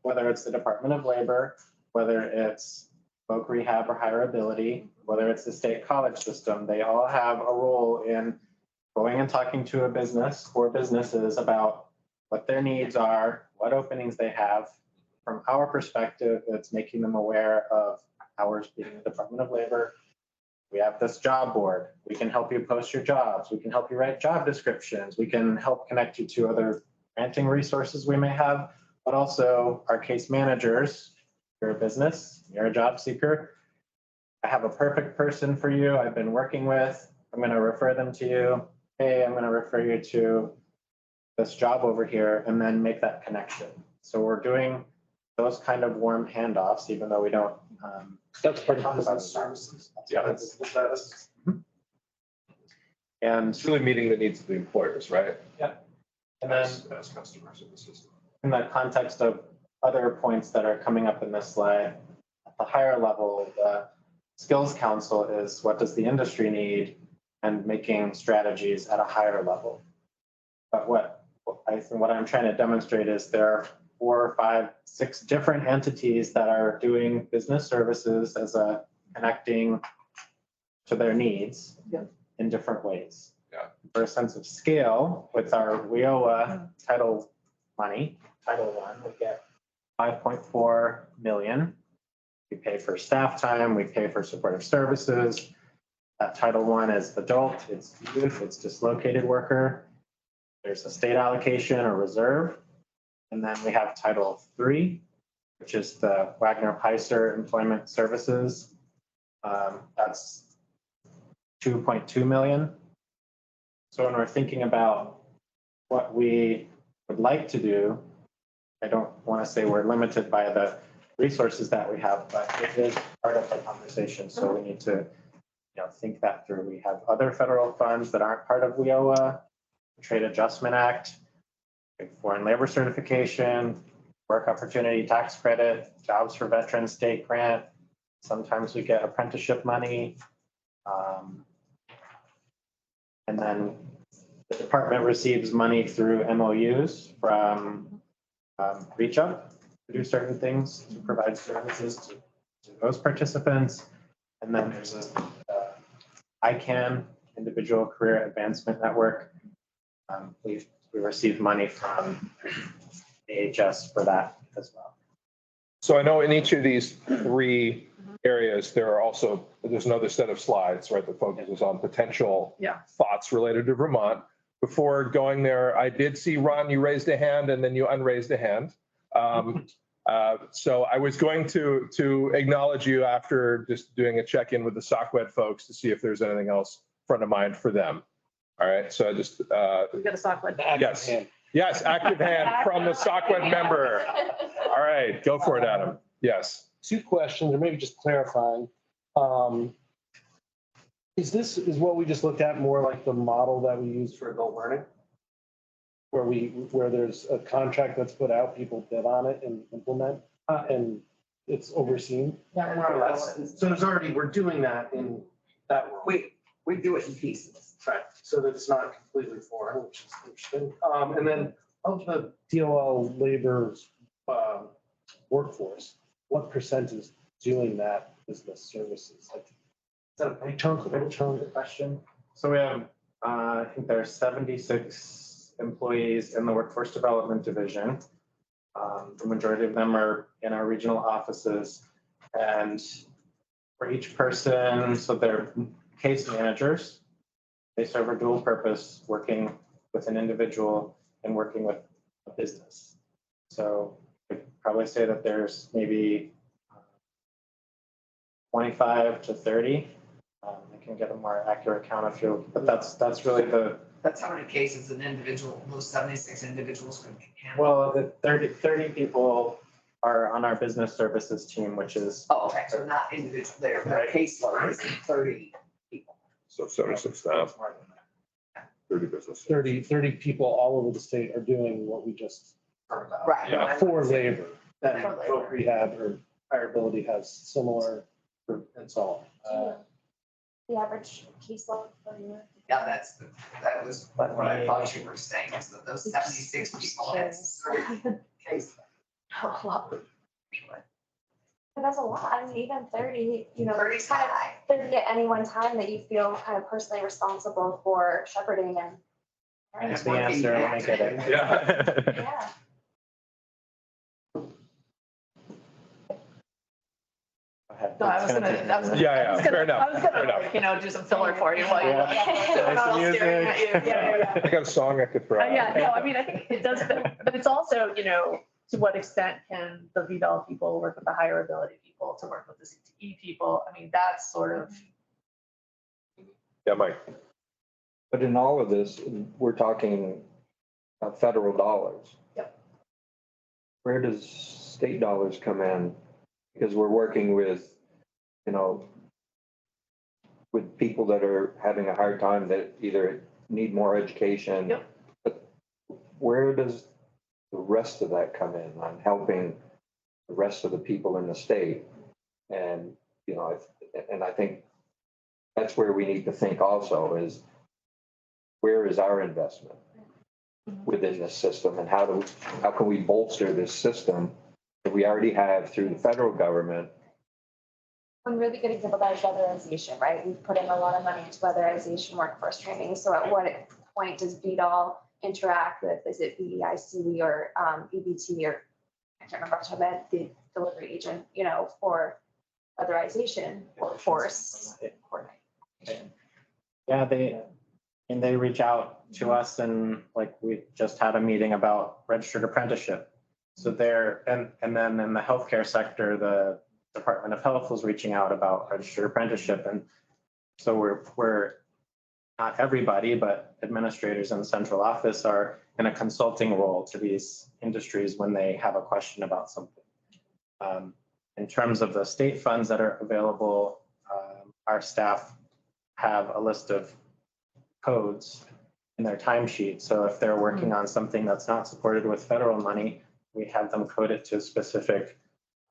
whether it's the Department of Labor, whether it's Voc Rehab or Higher Ability, whether it's the state college system, they all have a role in going and talking to a business or businesses about what their needs are, what openings they have. From our perspective, it's making them aware of ours being the Department of Labor. We have this job board. We can help you post your jobs. We can help you write job descriptions. We can help connect you to other granting resources we may have, but also our case managers. You're a business, you're a job seeker. I have a perfect person for you I've been working with. I'm going to refer them to you. Hey, I'm going to refer you to this job over here, and then make that connection. So we're doing those kind of warm handoffs, even though we don't. That's part of business services. Yeah, and it's really meeting the needs of the employers, right? Yeah. And then as customers of the system. in the context of other points that are coming up in this slide, at the higher level, the skills council is what does the industry need and making strategies at a higher level. But what I'm trying to demonstrate is there are 4, 5, 6 different entities that are doing business services as a connecting to their needs in different ways. Yeah. For a sense of scale, with our WIOA title money, Title I, we get 5.4 million. We pay for staff time, we pay for supportive services. Title I is adult, it's youth, it's dislocated worker. There's a state allocation or reserve. And then we have Title III, which is the Wagner Pizer Employment Services. That's 2.2 million. So when we're thinking about what we would like to do, I don't want to say we're limited by the resources that we have, but it is part of the conversation. So we need to, think that through. We have other federal funds that aren't part of WIOA, the Trade Adjustment Act, foreign labor certification, work opportunity tax credit, jobs for veterans state grant. Sometimes we get apprenticeship money. And then the department receives money through MOUs from Reach Up to do certain things, to provide services to those participants. And then there's this ICANN, Individual Career Advancement Network. We receive money from AHS for that as well. So I know in each of these 3 areas, there's another set of slides, right, that focuses on potential thoughts related to Vermont. Before going there, I did see, Ron, you raised a hand and then you unraised a hand. So I was going to acknowledge you after just doing a check-in with the SOCWED folks to see if there's anything else front of mind for them. All right, so I just. We've got a SOCWED. Yes, yes, active hand from the SOCWED member. All right, go for it, Adam. Yes. 2 questions, or maybe just clarifying. Is what we just looked at more like the model that we use for adult learning? Where there's a contract that's put out, people bid on it and implement, and it's overseen? Yeah, more or less. So we're doing that in that world. We do it in pieces. Right, so that it's not completely foreign, which is interesting. And then of the DOL labor workforce, what percent is doing that business services? Like, is that a big chunk, a little chunk? Question. So we have, I think there are 76 employees in the workforce development division. The majority of them are in our regional offices, and for each person, so they're case managers. They serve a dual purpose, working with an individual and working with a business. So I'd probably say that there's maybe 25 to 30. I can get a more accurate count if you, but that's really That's how many cases an individual, those 76 individuals could handle. well, the 30 people are on our business services team, which is. Oh, okay, so not individual, their caseload is 30 people. So 76 staff, 30 businesses. 30 people all over the state are doing what we just heard about. Right. Yeah. For labor, and For labor. what rehab or hireability has similar, and so on. The average caseload for you. Yeah, that was what I thought you were saying, is that those 76 people had 30 cases. But that's a lot. I mean, even 30, 30 it's kind of high. 30 at any one time that you feel kind of personally responsible for shepherding and. I have the answer when I get it. Yeah. Yeah. No, I was gonna. Yeah, fair enough, I was gonna, fair enough. like, do some filler for you while Yeah. you're. Nice all staring at you. music. Yeah. I got a song I could throw out. Yeah, no, I mean, I think it does, but it's also, to what extent can the VDOL people work with the higher ability people to work with the CTE people? I mean, that's sort of. Yeah, Mike. But in all of this, we're talking federal dollars. Yep. Where does state dollars come in? Because we're working with, with people that are having a hard time that either need more education. Yep. But where does the rest of that come in on helping the rest of the people in the state? And, and I think that's where we need to think also is, where is our investment within this system, and how can we bolster this system that we already have through the federal government? One really good example of that is weatherization, right? We've put in a lot of money into weatherization workforce training. So at what point does VDOL interact with, is it VEIC or EBT, or I can't remember off the top of my head, the delivery agent, for weatherization workforce coordination? Yeah, they reach out to us, and like we just had a meeting about registered apprenticeship. So and then in the healthcare sector, the Department of Health was reaching out about registered apprenticeship. And so we're not everybody, but administrators in the central office are in a consulting role to these industries when they have a question about something. In terms of the state funds that are available, our staff have a list of codes in their timesheet. So if they're working on something that's not supported with federal money, we have them code it to a specific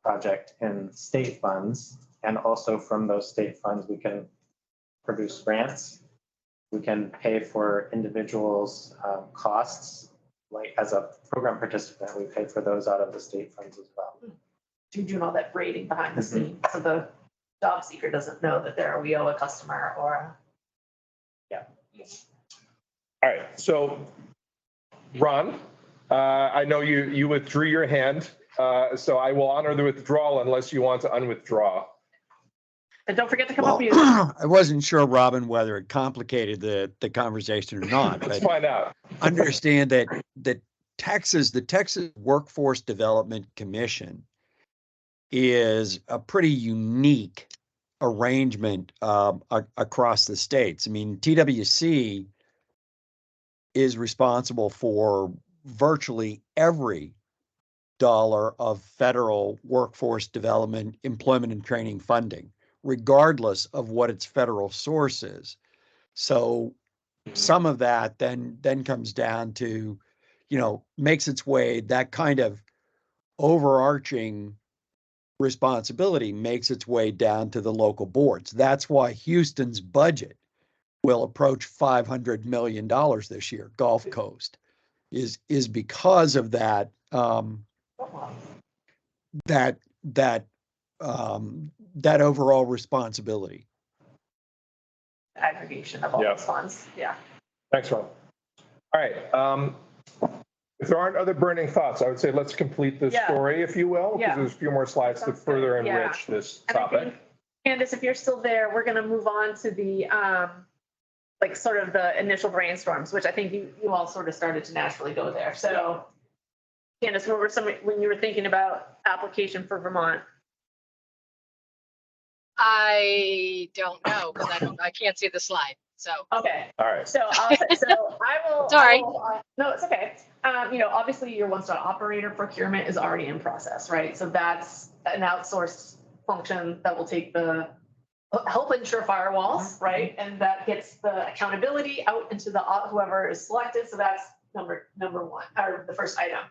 project in state funds. And also from those state funds, we can produce grants. We can pay for individuals' costs. Like as a program participant, we pay for those out of the state funds as well. You're doing all that braiding behind the scenes, so the job seeker doesn't know that we owe a customer or. All right, so Ron, I know you withdrew your hand, so I will honor the withdrawal unless you want to unwithdraw. And don't forget to come up here. I wasn't sure, Robin, whether it complicated the conversation or not. Let's but find out. Understand that the Texas Workforce Development Commission is a pretty unique arrangement across the states. I mean, TWC is responsible for virtually every dollar of federal workforce development, employment and training funding, regardless of what its federal source is. So some of that then comes down to, makes its way, that kind of overarching responsibility makes its way down to the local boards. That's why Houston's budget will approach $500 million this year. Gulf Coast is because of that, that overall responsibility. Aggregation of all Yeah. those funds, yeah. Thanks, Ron. All right. If there aren't other burning thoughts, I would say let's complete this Yeah. story, if you will, because Yeah. there's a few more slides to Sounds further good. Yeah. enrich this And I topic. think, Candace, if you're still there, we're gonna move on to the, like sort of the initial brainstorms, which I think you all sort of started to naturally go there. So Candace, what were some, when you were thinking about application for Vermont? I don't know, because I can't see the slide, so. Okay. All right. So I will. Sorry. No, it's okay. Obviously your one-stop operator procurement is already in process, right? So that's an outsourced function that will take help ensure firewalls, right? And that gets the accountability out into the whoever is selected. So that's number one, or the first item.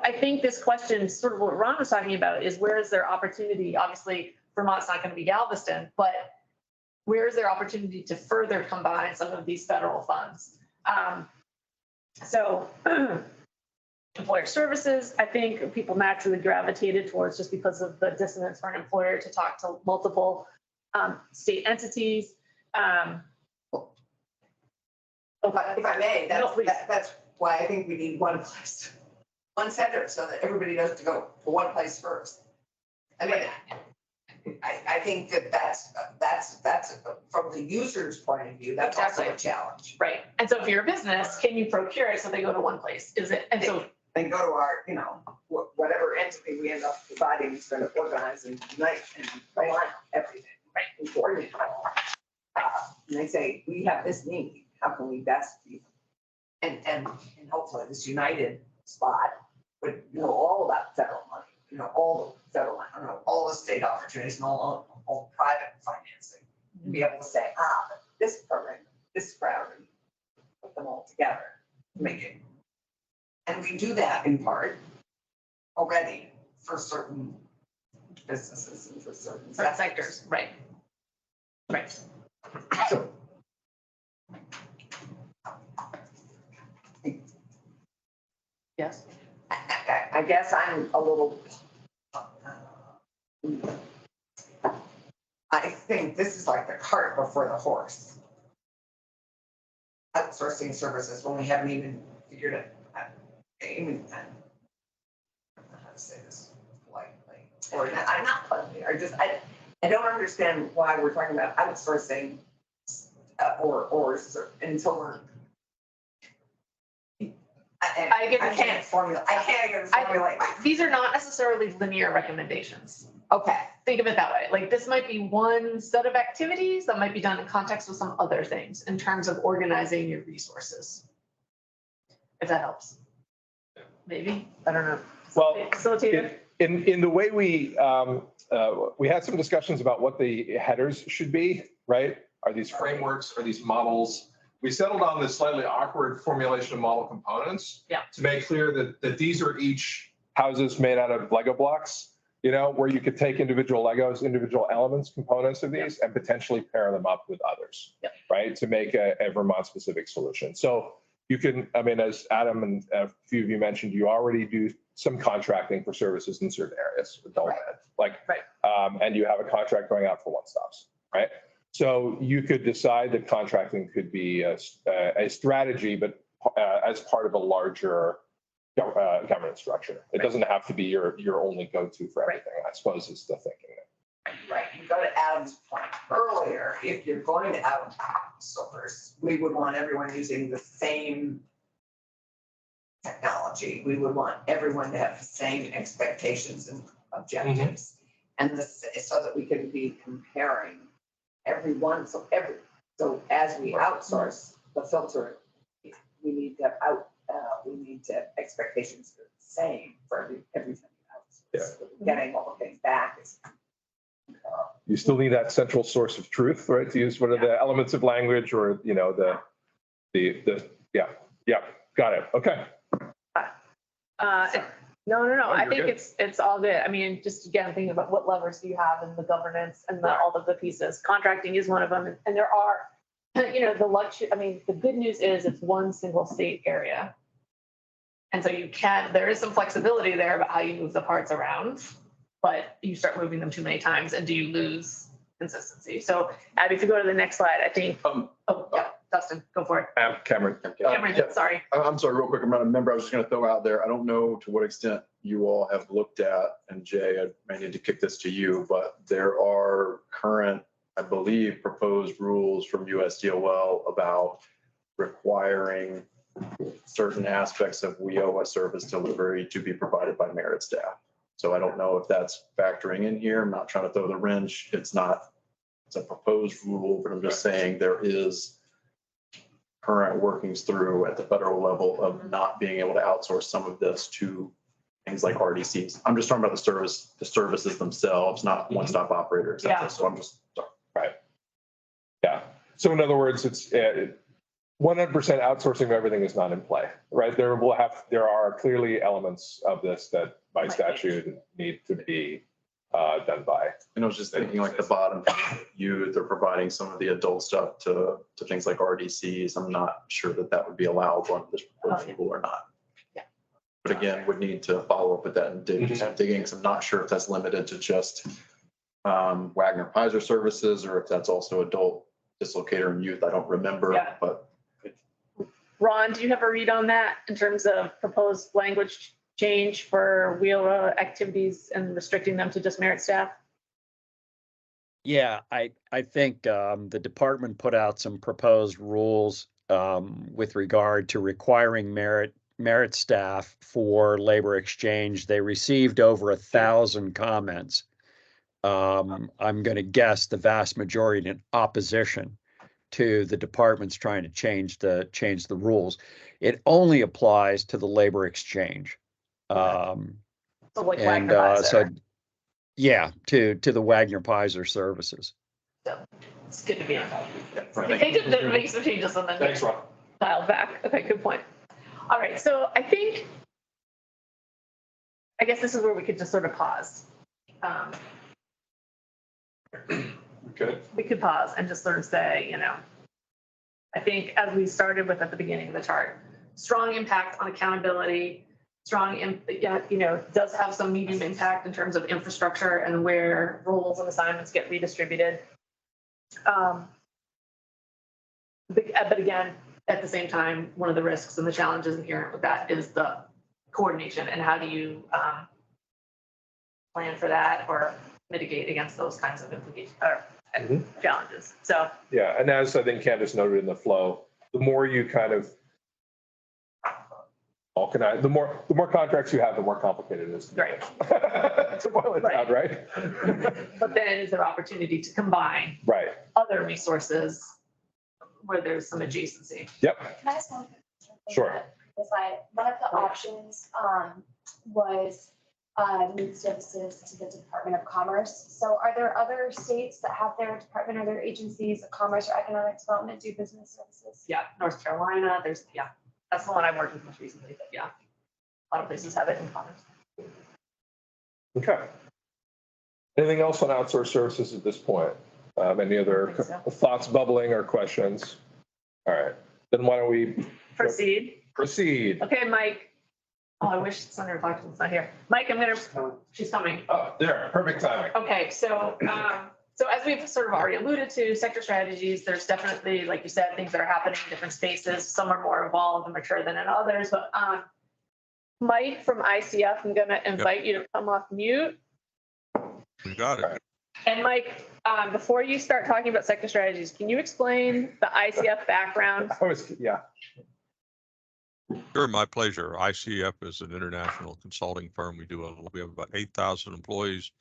I think this question, sort of what Ron was talking about, is where is there opportunity? Obviously, Vermont's not going to be Galveston, but where is there opportunity to further combine some of these federal funds? So employer services, I think people naturally gravitated towards just because of the dissonance for an employer to talk to multiple state entities. If I may, that's why I think we need one place, one center, so that everybody knows to go to one place first. I mean, I think that's from the user's point of view, that's also a challenge. Right. And so if you're a business, can you procure it so they go to one place? Is it? And so they go to our, whatever entity we end up providing is going to organize and unite and plan everything, right? And coordinate it all. And they say, we have this need, how can we best be? And hopefully this united spot would know all about federal money, all the federal money, all the state opportunities and all the private financing. And be able to say, this program, this crowd, and put them all together, make it. And we do that in part already for certain businesses and for certain sectors, right? Right. So, yes. I guess I'm a little. I think this is like the cart before the horse. Outsourcing services when we haven't even figured it out. I don't know how to say this politely, or I'm not politely, I don't understand why we're talking about outsourcing or until we're. I can't formulate. These are not necessarily linear recommendations. Okay. Think of it that way. Like this might be one set of activities that might be done in context with some other things in terms of organizing your resources. If that helps. Maybe, I don't know. Well, Facilitator? in the way we had some discussions about what the headers should be, right? Are these frameworks, are these models? We settled on this slightly awkward formulation of model components to make clear that these are each houses made out of Lego blocks, where you could take individual Legos, individual elements, components of these, and potentially pair them up with others, right? To make a Vermont specific solution. So you can, as Adam and a few of you mentioned, you already do some contracting for services in certain areas, adult ed, and you have a contract going out for one-stops, right? So you could decide that contracting could be a strategy, but as part of a larger governance structure. It doesn't have to be your only go-to for everything, I suppose is the thinking. Right, you go to Adam's point earlier, if you're going to outsource, we would want everyone using the same technology. We would want everyone to have the same expectations and objectives. And so that we can be comparing everyone, so as we outsource the filter, we need to expectations the same for everything else. Getting all the things back is you still need that central source of truth, right? To use one of the elements of language or, you know, yeah, got it. Okay. No. I you're think good. it's all good. I mean, just again, thinking about what levers do you have in the governance and all of the pieces. Contracting is one of them. And there are, you know, the good news is it's one single state area. And so there is some flexibility there about how you move the parts around, but you start moving them too many times and do you lose consistency? So Abby, if you go to the next slide, I think, Dustin, go for it. Cameron. Cameron, sorry. I'm sorry, real quick, I'm not a member. I was just gonna throw out there, I don't know to what extent you all have looked at, and Jay, I may need to kick this to you, but there are current, I believe, proposed rules from USDOL about requiring certain aspects of WIOA service delivery to be provided by merit staff. So I don't know if that's factoring in here. I'm not trying to throw the wrench. It's a proposed rule, but I'm just saying there is current workings through at the federal level of not being able to outsource some of this to things like RDCs. I'm just talking about the services themselves, not one-stop operator, et cetera. Yeah. So I'm just, Right. Yeah. So in other words, it's 100% outsourcing of everything is not in play, right? There are clearly elements of this that by statute need to be done by. and I was just thinking like the bottom youth are providing some of the adult stuff to things like RDCs. I'm not sure that would be allowable under this proposed rule or not. Yeah. But again, would need to follow up with that and dig some digging, because I'm not sure if that's limited to just Wagner Pizer services or if that's also adult dislocator and youth. I don't remember, Yeah. but Ron, do you have a read on that in terms of proposed language change for WIOA activities and restricting them to just merit staff? Yeah, I think the department put out some proposed rules with regard to requiring merit staff for labor exchange. They received over 1,000 comments. I'm going to guess the vast majority in opposition to the department's trying to change the rules. It only applies to the labor exchange. So like Wagner Pizer. So yeah, to the Wagner Pizer services. So it's good to be on top. Right. They did make some changes and then Thanks, Ron. dialed back. Okay, good point. All right, so I guess this is where we could just sort of pause. Good. We could pause and just sort of say, you know, I think as we started with at the beginning of the chart, strong impact on accountability, does have some medium impact in terms of infrastructure and where roles and assignments get redistributed. But again, at the same time, one of the risks and the challenges inherent with that is the coordination and how do you plan for that or mitigate against those kinds of implications or challenges. So Yeah, and as I think Candace noted in the flow, the more you kind of the more contracts you have, the more complicated it is. Right. To boil it down, right? But then is there opportunity to combine Right. other resources where there's some adjacency? Yep. Can I ask one question? Sure. One of the options was need services to the Department of Commerce. So are there other states that have their department or their agencies of commerce or economic development do business services? Yeah, North Carolina, that's the one I'm working with most recently, but yeah, a lot of places have it in commerce. Okay. Anything else on outsourced services at this point? Any other thoughts bubbling or questions? All right, then why don't we Proceed. Okay, Mike. Oh, I wish Senator Foxton's not here. Mike, she's coming. Oh, there, perfect timing. Okay, so as we've sort of already alluded to, sector strategies, there's definitely, like you said, things that are happening in different spaces. Some are more evolved and mature than in others, but Mike from ICF, I'm gonna invite you to come off mute. You got it. And Mike, before you start talking about sector strategies, can you explain the ICF background? Yeah. Sure, my pleasure. ICF is an international consulting firm. We have about 8,000 employees.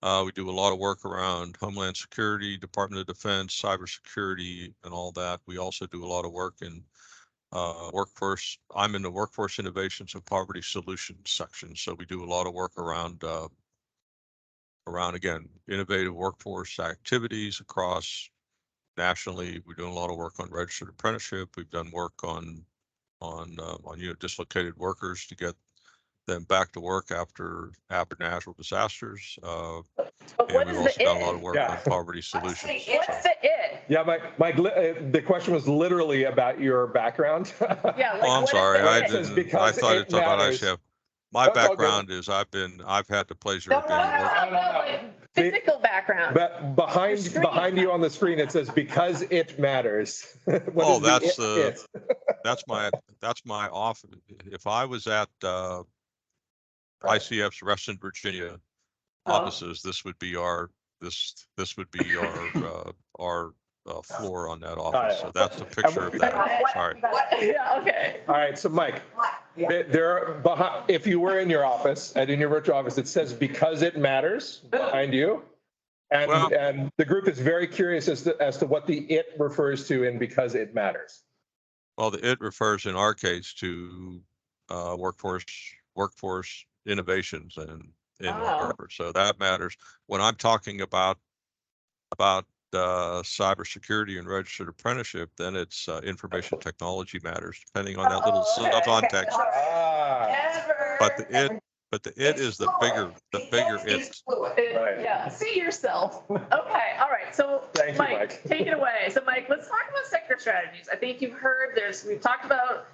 We do a lot of work around Homeland Security, Department of Defense, cybersecurity, and all that. We also do a lot of work in workforce. I'm in the Workforce Innovations and Poverty Solutions section. So we do a lot of work around around, again, innovative workforce activities across nationally. We're doing a lot of work on registered apprenticeship. We've done work on dislocated workers to get them back to work after natural disasters. But And what we've is also the done a lot of it? work Yeah. on poverty solutions. What's the it? Yeah, Mike, the question was literally about your background. Yeah, like Oh, I'm what is sorry, the I it? Says didn't, I because thought it it's about matters. ICF. My That's all good. background is I've had the pleasure No, of no, being no, a work. no, no, like physical background. But behind The screen. behind you on the screen, it says because it matters. What Oh, is that's it? that's my off. If I was at ICF's Reston, Virginia offices, this would be our floor on that office. So that's a picture of that. Sorry. Yeah, okay. All right, so Mike, there behind, if you were in your office and in your virtual office, it says because it matters behind you. And Well- and the group is very curious as to what the it refers to in because it matters. Well, the it refers in our case to workforce innovations and whatever. So that matters. When I'm talking about cybersecurity and registered apprenticeship, then it's information technology matters, depending on that little subcontext. But the it is the bigger it. Right. Yeah, see yourself. Okay, all right, so Thank you, Mike. Take it away. So Mike, let's talk about sector strategies. I think you've heard we've talked about,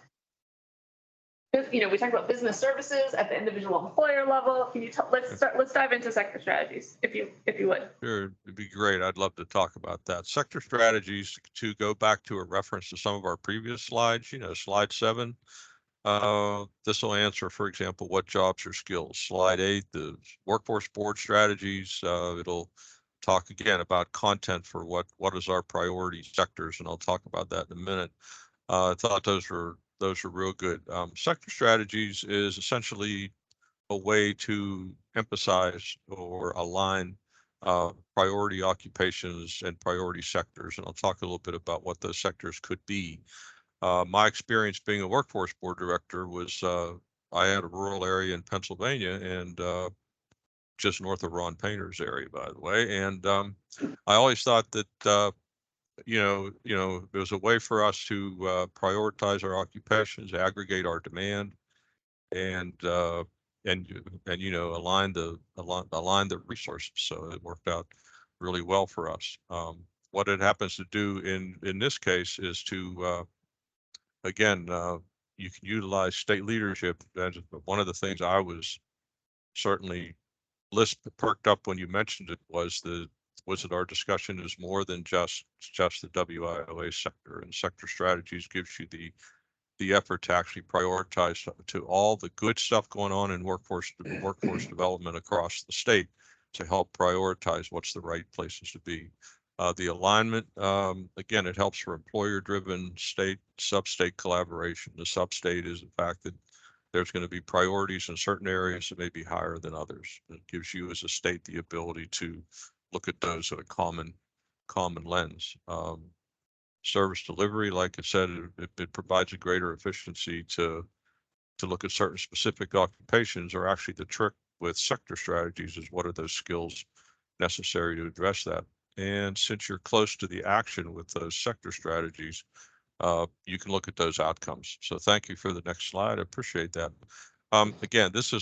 we talked about business services at the individual employer level. Can you let's dive into sector strategies, if you would. Sure, it'd be great. I'd love to talk about that. Sector strategies, to go back to a reference to some of our previous slides, slide 7. This will answer, for example, what jobs or skills. Slide 8, the workforce board strategies. It'll talk again about content for what is our priority sectors, and I'll talk about that in a minute. I thought those were real good. Sector strategies is essentially a way to emphasize or align priority occupations and priority sectors, and I'll talk a little bit about what those sectors could be. My experience being a workforce board director was I had a rural area in Pennsylvania and just north of Ron Painter's area, by the way. And I always thought that, it was a way for us to prioritize our occupations, aggregate our demand, and align the resources. So it worked out really well for us. What it happens to do in this case is to again, you can utilize state leadership. That's one of the things I was certainly perked up when you mentioned it was that our discussion is more than just the WIOA sector, and sector strategies gives you the effort to actually prioritize to all the good stuff going on in workforce development across the state to help prioritize what's the right places to be. The alignment, again, it helps for employer-driven state, sub-state collaboration. The sub-state is the fact that there's going to be priorities in certain areas that may be higher than others. It gives you as a state the ability to look at those at a common lens. Service delivery, like I said, it provides a greater efficiency to look at certain specific occupations, or actually the trick with sector strategies is what are those skills necessary to address that. And since you're close to the action with those sector strategies, you can look at those outcomes. So thank you for the next slide. I appreciate that. Again, this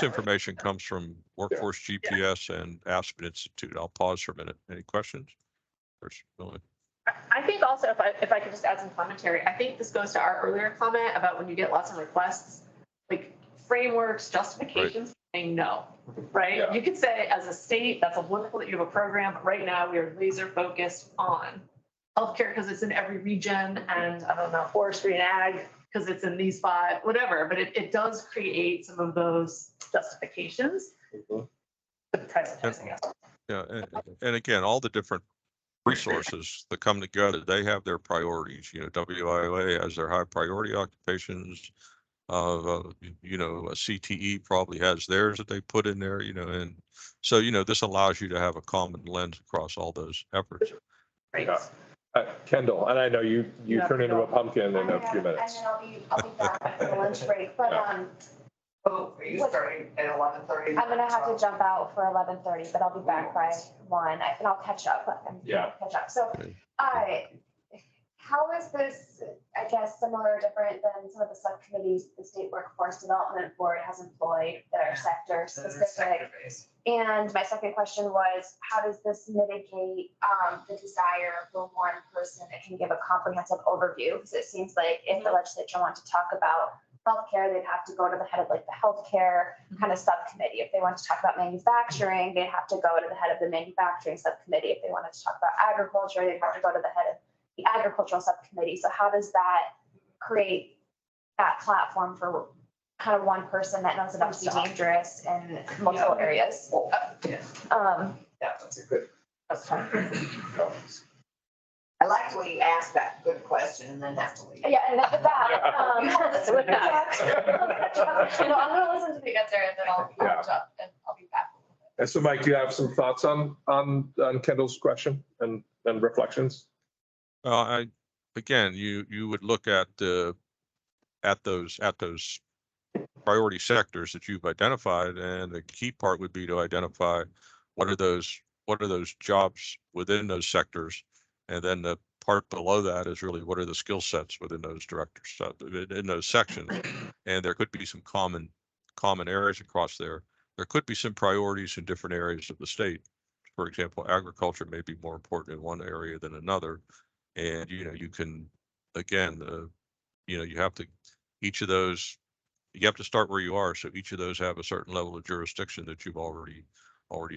information comes from Workforce GPS and Aspen Institute. I'll pause for a minute. Any questions? I think also, if I could just add some commentary, I think this goes to our earlier comment about when you get lots of requests, like frameworks, justifications, saying no, right? Yeah. You could say as a state, that's a wonderful that you have a program, but right now we are laser focused on healthcare because it's in every region, and I don't know, forestry and ag because it's in these 5, whatever, but it does create some of those justifications. Yeah, and again, all the different resources that come together, they have their priorities. WIOA has their high priority occupations. CTE probably has theirs that they put in there, and so, this allows you to have a common lens across all those efforts. Right. Yeah. Kendall, and I know you turn into a pumpkin in a few minutes. And then I'll be back after the lunch break, but Oh, are you starting at 11:30? I'm gonna have to jump out for 11:30, but I'll be back by 1, and I'll catch up. Yeah. Catch up. So, how is this, I guess, similar or different than some of the subcommittees the State Workforce Development Board has employed that are sector specific? And my second question was, how does this mitigate the desire for one person that can give a comprehensive overview? Because it seems like if the legislature wanted to talk about healthcare, they'd have to go to the head of like the healthcare kind of subcommittee. If they wanted to talk about manufacturing, they'd have to go to the head of the manufacturing subcommittee. If they wanted to talk about agriculture, they'd have to go to the head of the agricultural subcommittee. So how does that create that platform for kind of one person that knows enough to be dangerous in multiple areas? Yeah, that's a good. I like the way you asked that good question and then have to leave. Yeah, and with that, With that. I'm gonna listen to the answer and then I'll catch up and I'll be back. And so Mike, do you have some thoughts on Kendall's question and reflections? Again, you would look at those priority sectors that you've identified, and the key part would be to identify what are those jobs within those sectors, and then the part below that is really what are the skill sets within those directors, in those sections, and there could be some common areas across there. There could be some priorities in different areas of the state. For example, agriculture may be more important in one area than another, and you can, again, you have to, each of those, you have to start where you are. So each of those have a certain level of jurisdiction that you've already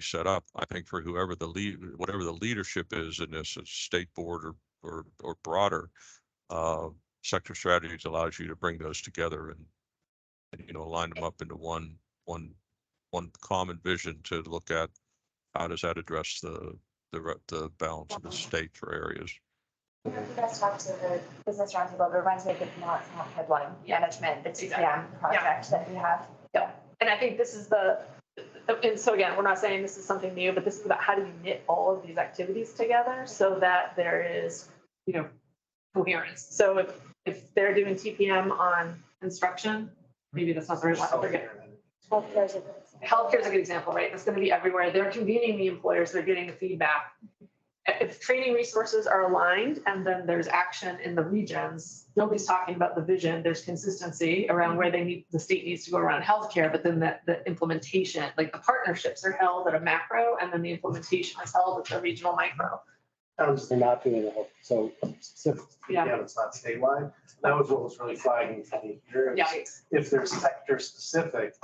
set up. I think for whatever the leadership is in this, state board or broader, sector strategies allows you to bring those together and line them up into one common vision to look at how does that address the balance of the state for areas. You guys talked to the business roundtable, it reminds me of it's not headline management, the TPM project that we have. Yeah, and I think this is and so again, we're not saying this is something new, but this is about how do you knit all of these activities together so that there is, coherence. So if they're doing TPM on construction, maybe that's not the right one. Healthcare is a good example, right? It's going to be everywhere. They're convening the employers, they're getting the feedback. If training resources are aligned and then there's action in the regions, nobody's talking about the vision. There's consistency around where the state needs to go around healthcare, but then the implementation, like the partnerships are held at a macro and then the implementation is held at the regional micro. They're not doing it, so specific, again, it's not statewide. That was what was really flagging for me here. Yeah. If they're sector specific,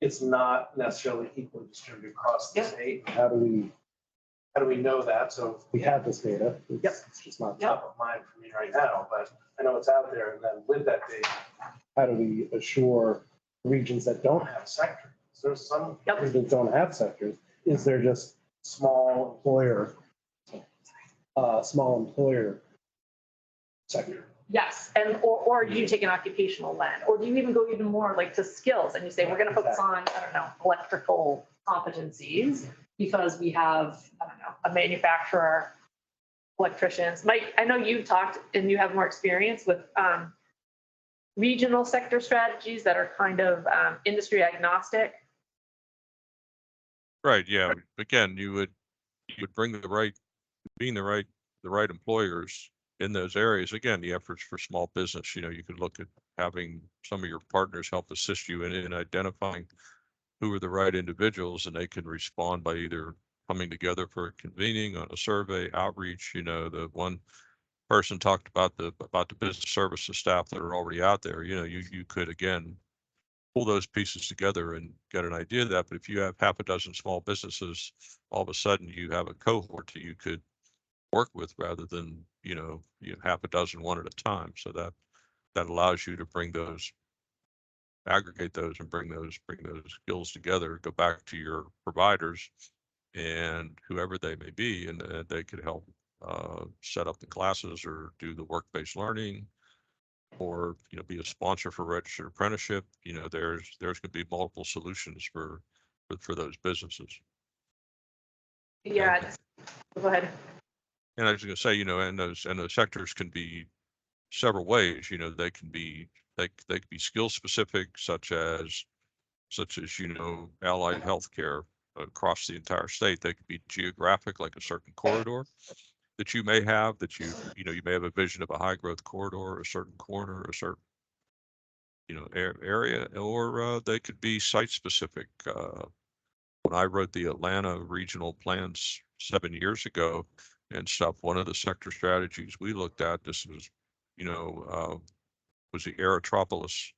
it's not necessarily equally distributed across the state. How do we know that? So if we have this data, it's just not top of mind for me right now, but I know it's out there. And then with that data, how do we assure regions that don't have sectors? There's some regions that don't have sectors. Is there just small employer sector? Yes, and or do you take an occupational lens, or do you even go even more like to skills and you say, we're going to focus on, I don't know, electrical competencies because we have, I don't know, a manufacturer, electricians. Mike, I know you've talked and you have more experience with regional sector strategies that are kind of industry agnostic. Right. Yeah. Again, you would bring the right employers in those areas. Again, the efforts for small business, you could look at having some of your partners help assist you in identifying who are the right individuals, and they can respond by either coming together for a convening on a survey, outreach. The one person talked about the business services staff that are already out there. You could, again, pull those pieces together and get an idea of that. But if you have half a dozen small businesses, all of a sudden you have a cohort that you could work with rather than, half a dozen one at a time. So that allows you to aggregate those and bring those skills together, go back to your providers and whoever they may be, and they could help set up the classes or do the work-based learning, or be a sponsor for registered apprenticeship. There's going to be multiple solutions for those businesses. Yeah, go ahead. And I was going to say, and those sectors can be several ways. They can be skill specific, such as such as, allied healthcare across the entire state. They could be geographic, like a certain corridor that you may have, you may have a vision of a high growth corridor, a certain corner, a certain, area, or they could be site specific. When I wrote the Atlanta regional plans 7 years ago and stuff, one of the sector strategies we looked at, this was, was the Aerotropolis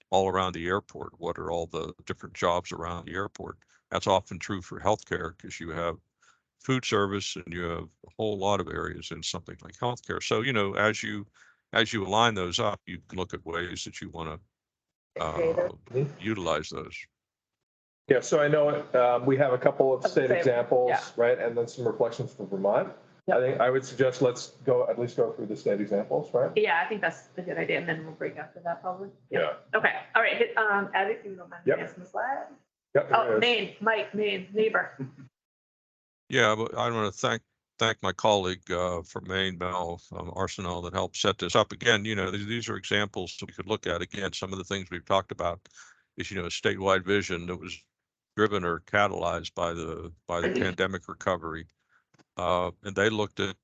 all around the airport. What are all the different jobs around the airport? That's often true for healthcare because you have food service and you have a whole lot of areas in something like healthcare. So, as you align those up, you can look at ways that you want to utilize those. Yeah, so I know we have a couple of state Say, examples, yeah. right? And then some reflections from Vermont. I think I would suggest let's at least go through the state examples, right? Yeah, I think that's a good idea, and then we'll break after that probably. Yeah. Okay, all right, Abby, if you don't mind Yep. advancing the slide. Yep. Oh, Maine, neighbor. Yeah, but I want to thank my colleague from Maine, Mel Arsenal, that helped set this up. Again, these are examples that we could look at. Again, some of the things we've talked about is, a statewide vision that was driven or catalyzed by the pandemic recovery. And they looked at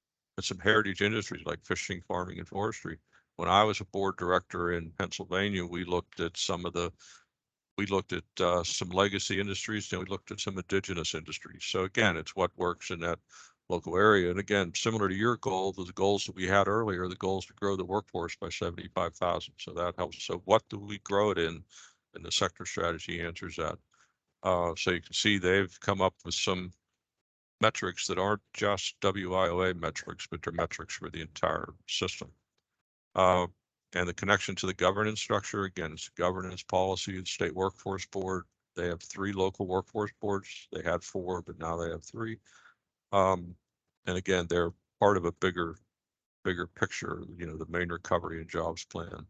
some heritage industries like fishing, farming, and forestry. When I was a board director in Pennsylvania, we looked at some legacy industries, and we looked at some indigenous industries. So again, it's what works in that local area. And again, similar to your goal, the goals that we had earlier, the goals to grow the workforce by 75,000. So that helps. So what do we grow it in? And the sector strategy answers that. So you can see they've come up with some metrics that aren't just WIOA metrics, but they're metrics for the entire system. And the connection to the governance structure, again, it's governance policy, the state workforce board. They have 3 local workforce boards. They had 4, but now they have 3. And again, they're part of a bigger picture, the Maine Recovery and Jobs Plan.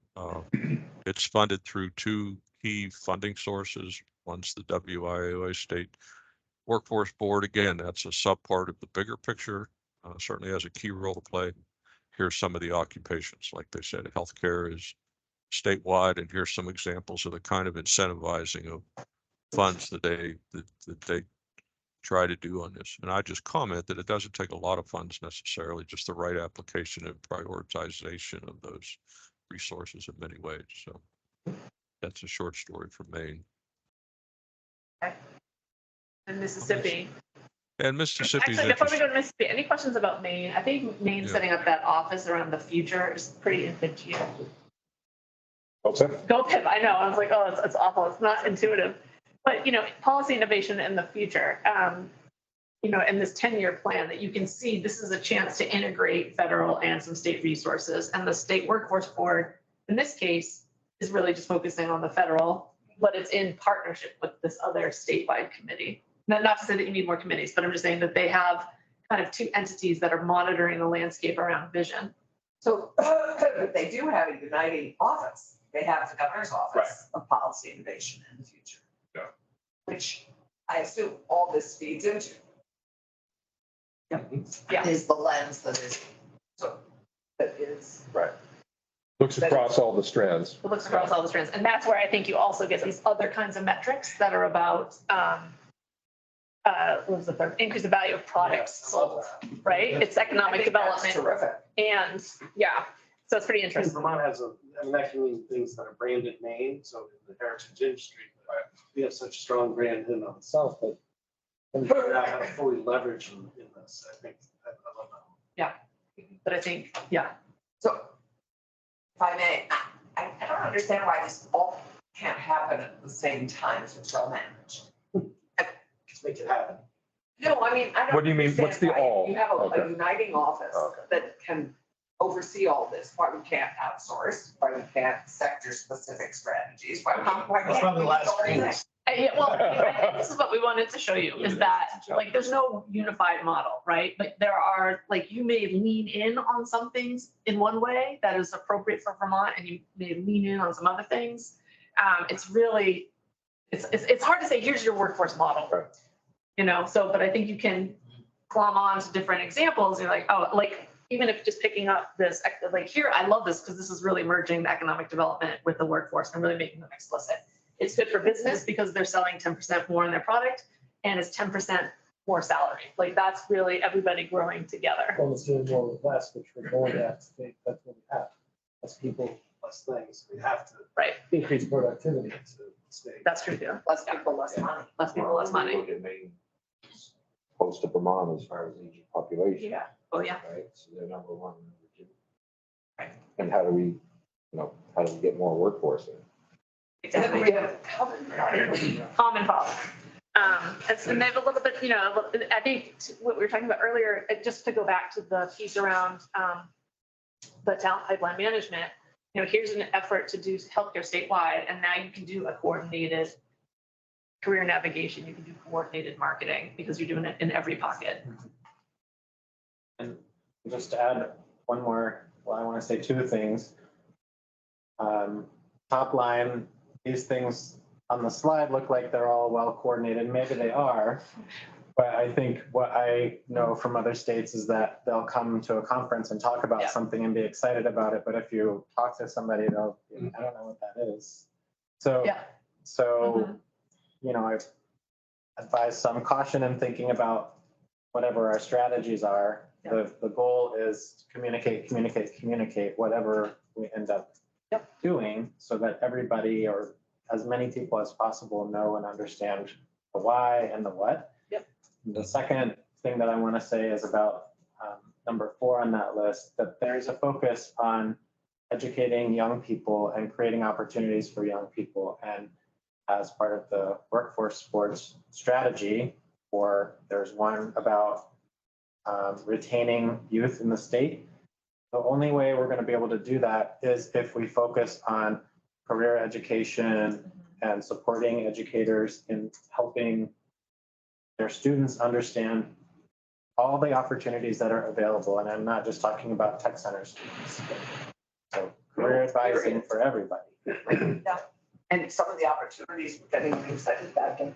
It's funded through 2 key funding sources. One's the WIOA State Workforce Board. Again, that's a sub part of the bigger picture, certainly has a key role to play. Here's some of the occupations. Like they said, healthcare is statewide, and here's some examples of the kind of incentivizing of funds that they try to do on this. And I just comment that it doesn't take a lot of funds necessarily, just the right application and prioritization of those resources in many ways. So that's a short story from Maine. And Mississippi. And Mississippi. Actually, before we go to Mississippi, any questions about Maine? I think Maine setting up that office around the future is pretty intuitive. Go Pip, I know. I was like, oh, it's awful. It's not intuitive. But, policy innovation in the future, in this 10-year plan that you can see, this is a chance to integrate federal and some state resources. And the State Workforce Board, in this case, is really just focusing on the federal, but it's in partnership with this other statewide committee. Not to say that you need more committees, but I'm just saying that they have kind of 2 entities that are monitoring the landscape around vision. So they do have a uniting office. They have the governor's office of policy innovation in the future. Yeah. Which I assume all this feeds into. Yeah. Is the lens that is. Right. Looks across all the strands. It looks across all the strands. And that's where I think you also get these other kinds of metrics that are about, what was the third? Increase the value of products sold, right? It's economic development. Terrific. And yeah, so it's pretty interesting. Vermont has that can mean things that are branded Maine, so in the heritage industry, we have such a strong brand in on itself, but I have fully leveraged in this. I think I love that. Yeah, but I think, yeah. So if I may, I don't understand why this all can't happen at the same time if it's well managed. Just make it happen. No, I mean, I don't. What do you mean? What's the understand why all? You have Okay. a uniting office that can oversee all this. Why we can't outsource? Why we can't sector-specific strategies? Why That's can't probably we the last do everything? thing. Yeah, well, I think this is what we wanted to show you is that like there's no unified model, right? But there are like you may lean in on some things in one way that is appropriate for Vermont, and you may lean in on some other things. It's really it's hard to say here's your workforce model, So but I think you can glom on to different examples. You're like, oh, like even if just picking up this, like here, I love this because this is really merging the economic development with the workforce and really making them explicit. It's good for business because they're selling 10% more in their product and it's 10% more salary. Like that's really everybody growing together. Well, it's doing more with less, which we're going at, that's what we have. Less people, less things. We have to Right. increase productivity to stay. That's true too. Less people, less money. Less people, less money. Look at Maine, close to Vermont as far as age of population. Yeah. Oh, yeah. Right, so they're number one, number two. And how do we, how do we get more workforce in? Exactly. We have Common problem. And they have a little bit, I think what we were talking about earlier, just to go back to the piece around the talent pipeline management, here's an effort to do healthcare statewide, and now you can do a coordinated career navigation, you can do coordinated marketing because you're doing it in every pocket. And just to add one more, well, I want to say two things. Top line, these things on the slide look like they're all well coordinated. Maybe they are, but I think what I know from other states is that they'll come to a conference and talk about something and be excited about it. But if you talk to somebody, they'll, I don't know what that is. So, I've advised some caution in thinking about whatever our strategies are. The goal is to communicate whatever we end up doing so that everybody or as many people as possible know and understand the why and the what. The second thing that I want to say is about number 4 on that list, that there's a focus on educating young people and creating opportunities for young people. And as part of the workforce sports strategy, or there's one about retaining youth in the state. The only way we're going to be able to do that is if we focus on career education and supporting educators in helping their students understand all the opportunities that are available. And I'm not just talking about tech center students. So career advising for everybody. And some of the opportunities we're getting excited about to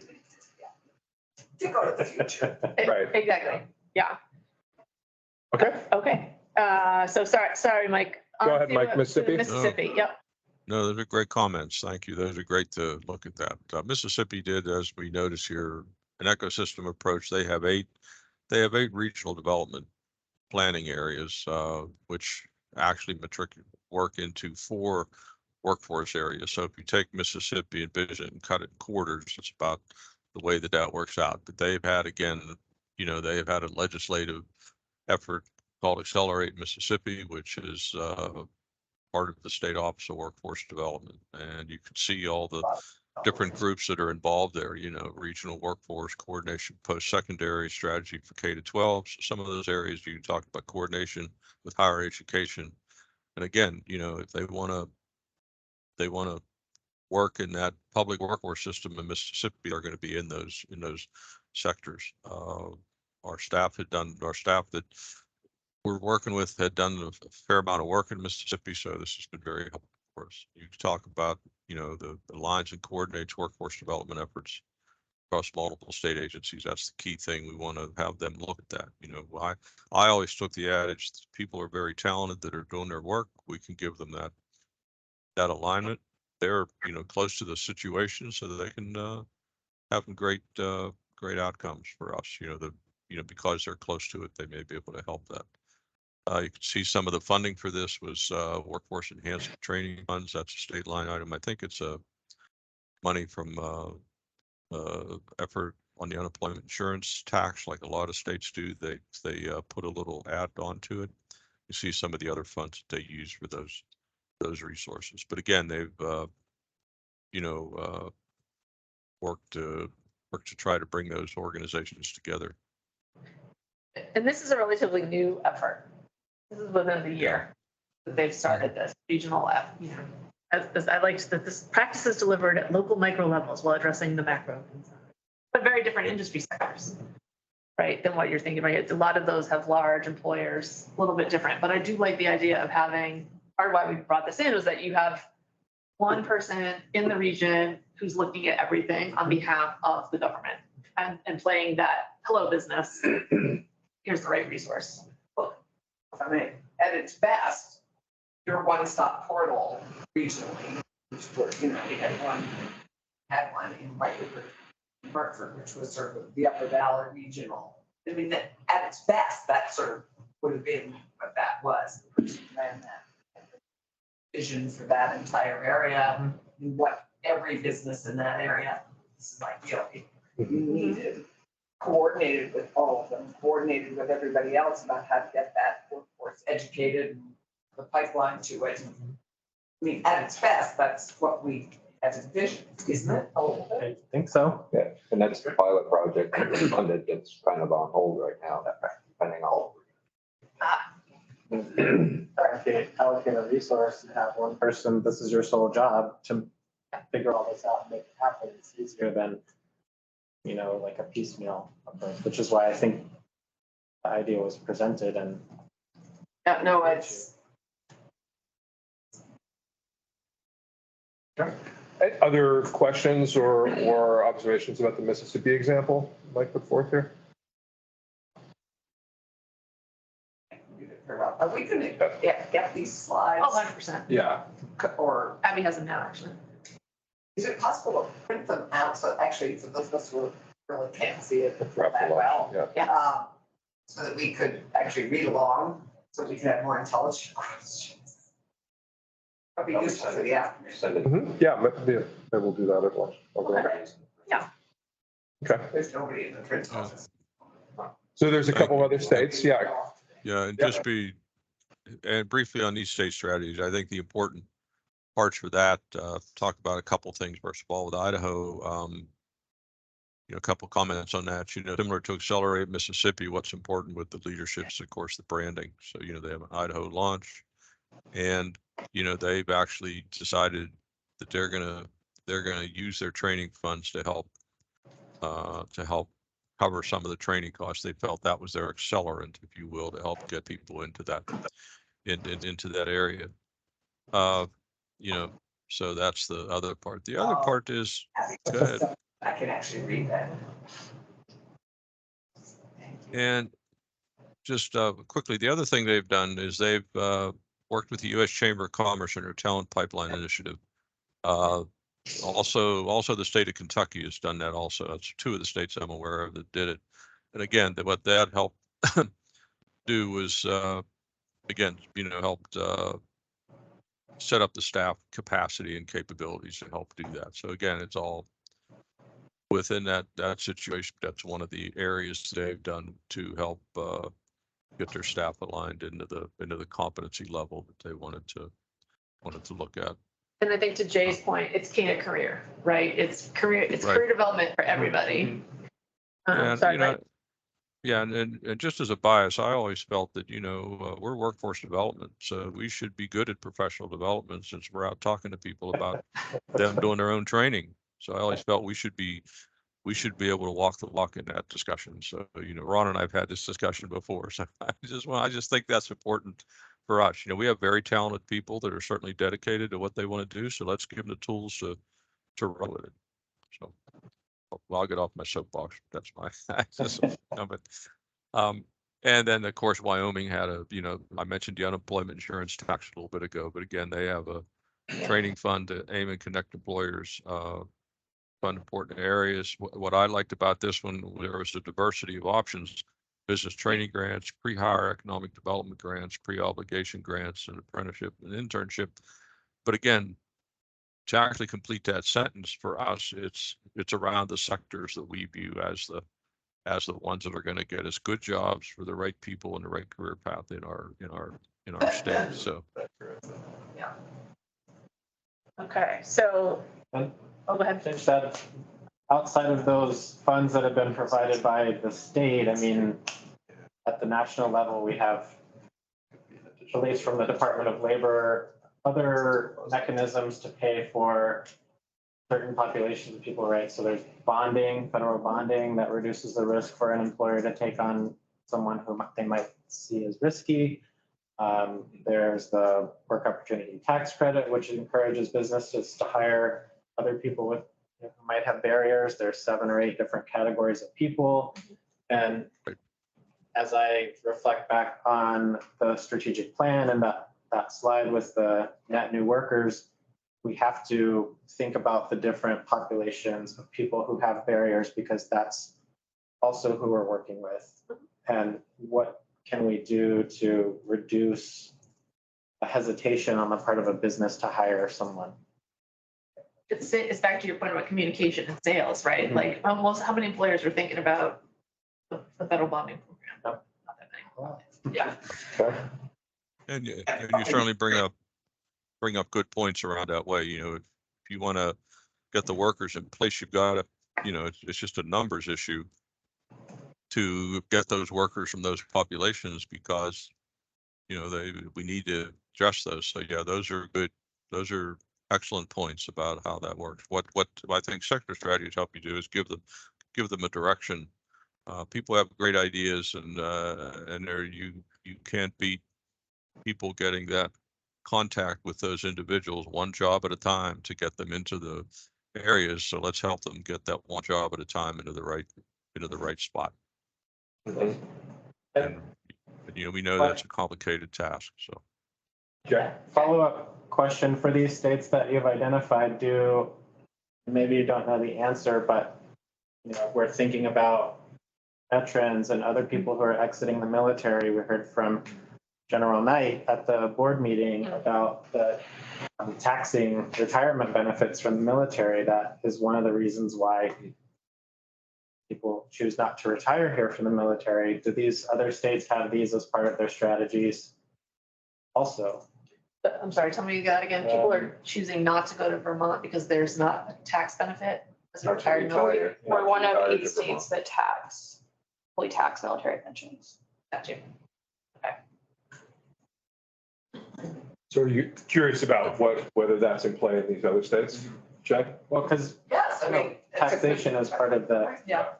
go to the future. Right. Exactly. Yeah. Okay. Okay. So sorry, Mike. Go ahead, Mike. Mississippi. Mississippi. Yep. No, those are great comments. Thank you. Those are great to look at that. Mississippi did, as we notice here, an ecosystem approach. They have 8 regional development planning areas, which actually work into 4 workforce areas. So if you take Mississippi and Vision and cut it in quarters, it's about the way that works out. But they've had, again, they have had a legislative effort called Accelerate Mississippi, which is part of the State Office of Workforce Development. And you can see all the different groups that are involved there, regional workforce coordination, post-secondary strategy for K-12. So some of those areas you can talk about coordination with higher education. And again, if they want to work in that public workforce system in Mississippi, are going to be in those sectors. Our staff that we're working with had done a fair amount of work in Mississippi, so this has been very helpful for us. You talk about, the lines and coordinates workforce development efforts across multiple state agencies. That's the key thing. We want to have them look at that. I always took the adage, people are very talented that are doing their work. We can give them that alignment. They're, close to the situation so that they can have great outcomes for us. Because they're close to it, they may be able to help that. You can see some of the funding for this was workforce enhancement training funds. That's a state line item. I think it's money from effort on the unemployment insurance tax, like a lot of states do. They put a little add on to it. You see some of the other funds that they use for those resources. But again, they've worked to try to bring those organizations together. And this is a relatively new effort. This is within the year that they've started this regional as I like that this practice is delivered at local micro levels while addressing the macro concerns, but very different industry sectors, right, than what you're thinking, right? A lot of those have large employers, a little bit different, but I do like the idea of having, part of why we brought this in was that you have one person in the region who's looking at everything on behalf of the government and playing that hello business. Here's the right resource. Well, I mean, at its best, your one-stop portal regionally, we had one had one in Whitewood, Hartford, which was sort of the Upper Valley Regional. I mean, that at its best, that sort of would have been what that was. The person ran that vision for that entire area, and what every business in that area, this is like, you needed coordinated with all of them, coordinated with everybody else about how to get that workforce educated, and the pipeline to it. I mean, at its best, that's what we have envisioned, isn't it? I think so. Yeah, and that's the pilot project that was funded, that's kind of on hold right now, depending on. Allocate a resource and have one person, this is your sole job to figure all this out and make it happen. It's easier than, like a piecemeal approach, which is why I think the idea was presented and. Yeah, no, it's. Other questions or observations about the Mississippi example Mike put forth here? Are we gonna get these slides? Oh, 100%. Yeah. Or Abby has them now, actually. is it possible to print them out? So actually, for those of us who really can't see it that Perhaps a lot, well, yeah. so that we could actually read along, so we can have more intelligent questions. That'd be useful for the afternoon. Send it. Yeah, maybe we'll do that at lunch. Okay. Yeah. Okay. There's nobody in the print office. So there's a couple other states, yeah. Yeah, and Yeah. and briefly on these state strategies, I think the important parts for that, talk about a couple things. First of all, with Idaho, a couple comments on that, similar to Accelerate Mississippi, what's important with the leadership is, of course, the branding. So, they have an Idaho launch and, they've actually decided that they're gonna use their training funds to help cover some of the training costs. They felt that was their accelerant, if you will, to help get people into that into that area. So that's the other part. The other part is, go ahead. I can actually read that. And just quickly, the other thing they've done is they've worked with the U.S. Chamber of Commerce in their Talent Pipeline Initiative. Also, the state of Kentucky has done that also. That's two of the states I'm aware of that did it. And again, what that helped do was, helped set up the staff capacity and capabilities to help do that. So again, it's all within that situation. That's one of the areas they've done to help get their staff aligned into the competency level that they wanted to look at. And I think to Jay's point, it's king of career, right? It's career development for everybody. And, Sorry, right? Yeah, and just as a bias, I always felt that, we're workforce development, so we should be good at professional development since we're out talking to people about them doing their own training. So I always felt we should be able to walk the walk in that discussion. So, Ron and I've had this discussion before, so I just think that's important for us. We have very talented people that are certainly dedicated to what they want to do, so let's give them the tools to run with it. So. Well, I'll get off my soapbox. That's my comment. And then of course, Wyoming had I mentioned the unemployment insurance tax a little bit ago, but again, they have a training fund to aim and connect employers, fund important areas. What I liked about this one, there was a diversity of options: business training grants, pre-hire economic development grants, pre-obligation grants, and apprenticeship and internship. But again, to actually complete that sentence for us, it's around the sectors that we view as the ones that are going to get us good jobs for the right people and the right career path in our state. So. Yeah. Okay, so. And go ahead. Change that. Outside of those funds that have been provided by the state, I mean, at the national level, we have, at least from the Department of Labor, other mechanisms to pay for certain populations of people, right? So there's bonding, federal bonding that reduces the risk for an employer to take on someone who they might see as risky. There's the work opportunity tax credit, which encourages businesses to hire other people who might have barriers. There's 7 or 8 different categories of people. And as I reflect back on the strategic plan and that slide with the net new workers, we have to think about the different populations of people who have barriers, because that's also who we're working with. And what can we do to reduce a hesitation on the part of a business to hire someone? It's back to your point about communication and sales, right? Like almost, how many employers are thinking about the federal bonding program? No. Not that many. Yeah. And you certainly bring up good points around that way. You know, if you want to get the workers in place, you've got to, you know, it's just a numbers issue to get those workers from those populations, because, you know, we need to address those. So yeah, those are good. Those are excellent points about how that works. What I think sector strategies help you do is give them a direction. People have great ideas, and you can't beat people getting that contact with those individuals one job at a time to get them into the areas. So let's help them get that one job at a time into the right spot. And you know, we know that's a complicated task. So Follow-up question for these states that you've identified, maybe you don't know the answer, but you know, we're thinking about veterans and other people who are exiting the military. We heard from General Knight at the board meeting about the taxing retirement benefits from the military. That is one of the reasons why people choose not to retire here from the military. Do these other states have these as part of their strategies also? I'm sorry, tell me that again. People are choosing not to go to Vermont because there's not a tax benefit as a retired military. We're one of 8 states that fully tax military pensions. Gotcha. So are you curious about whether that's in play in these other states, Jay? Well, because Yes, I mean. taxation is part of the Yeah.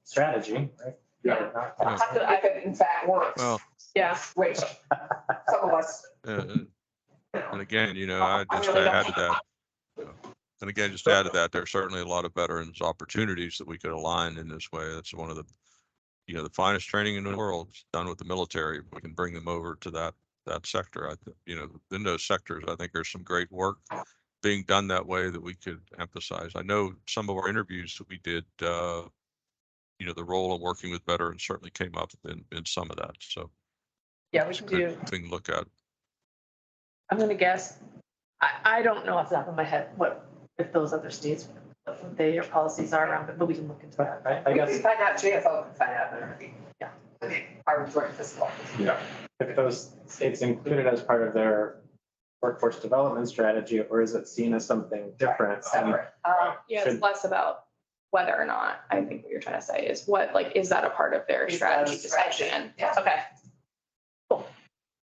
strategy, right? Yeah. If it in fact works. Well, Yeah. Which some of us. and again, you know, I just add to that. And again, just to add to that, there's certainly a lot of veterans opportunities that we could align in this way. That's one of the, you know, the finest training in the world is done with the military. We can bring them over to that sector. You know, in those sectors, I think there's some great work being done that way that we could emphasize. I know some of our interviews that we did, you know, the role of working with veterans certainly came up in some of that. So Yeah, we can do. good thing to look at. I'm gonna guess. I don't know off the top of my head if those other states, what their policies are around it, but we can look into that. I guess We can find out, JFO can find out. Yeah. I mean, our joint fiscal. Yeah. if those states include it as part of their workforce development strategy, or is it seen as something different? Separate. Yeah, it's less about whether or not, I think what you're trying to say is is that a part of their Is that a strategy strategy? discussion? Yeah. Okay.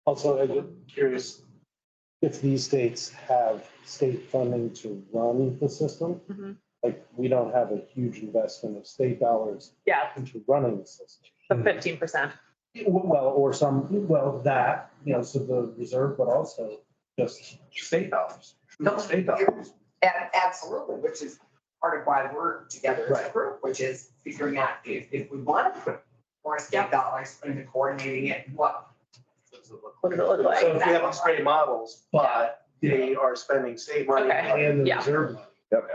Also, I'm curious if these states have state funding to run the system. Mhm. Like, we don't have a huge investment of state dollars Yeah, into running the system. the 15%. Well, or that, you know, so the reserve, but also just state dollars. No, State dollars. Absolutely, which is part of why we're together as a group, which is figuring out if we want to put more state dollars into coordinating it, what does it look What does it look like? So if we have these great models, but they are spending state money Okay, and the yeah. reserve money. Yep.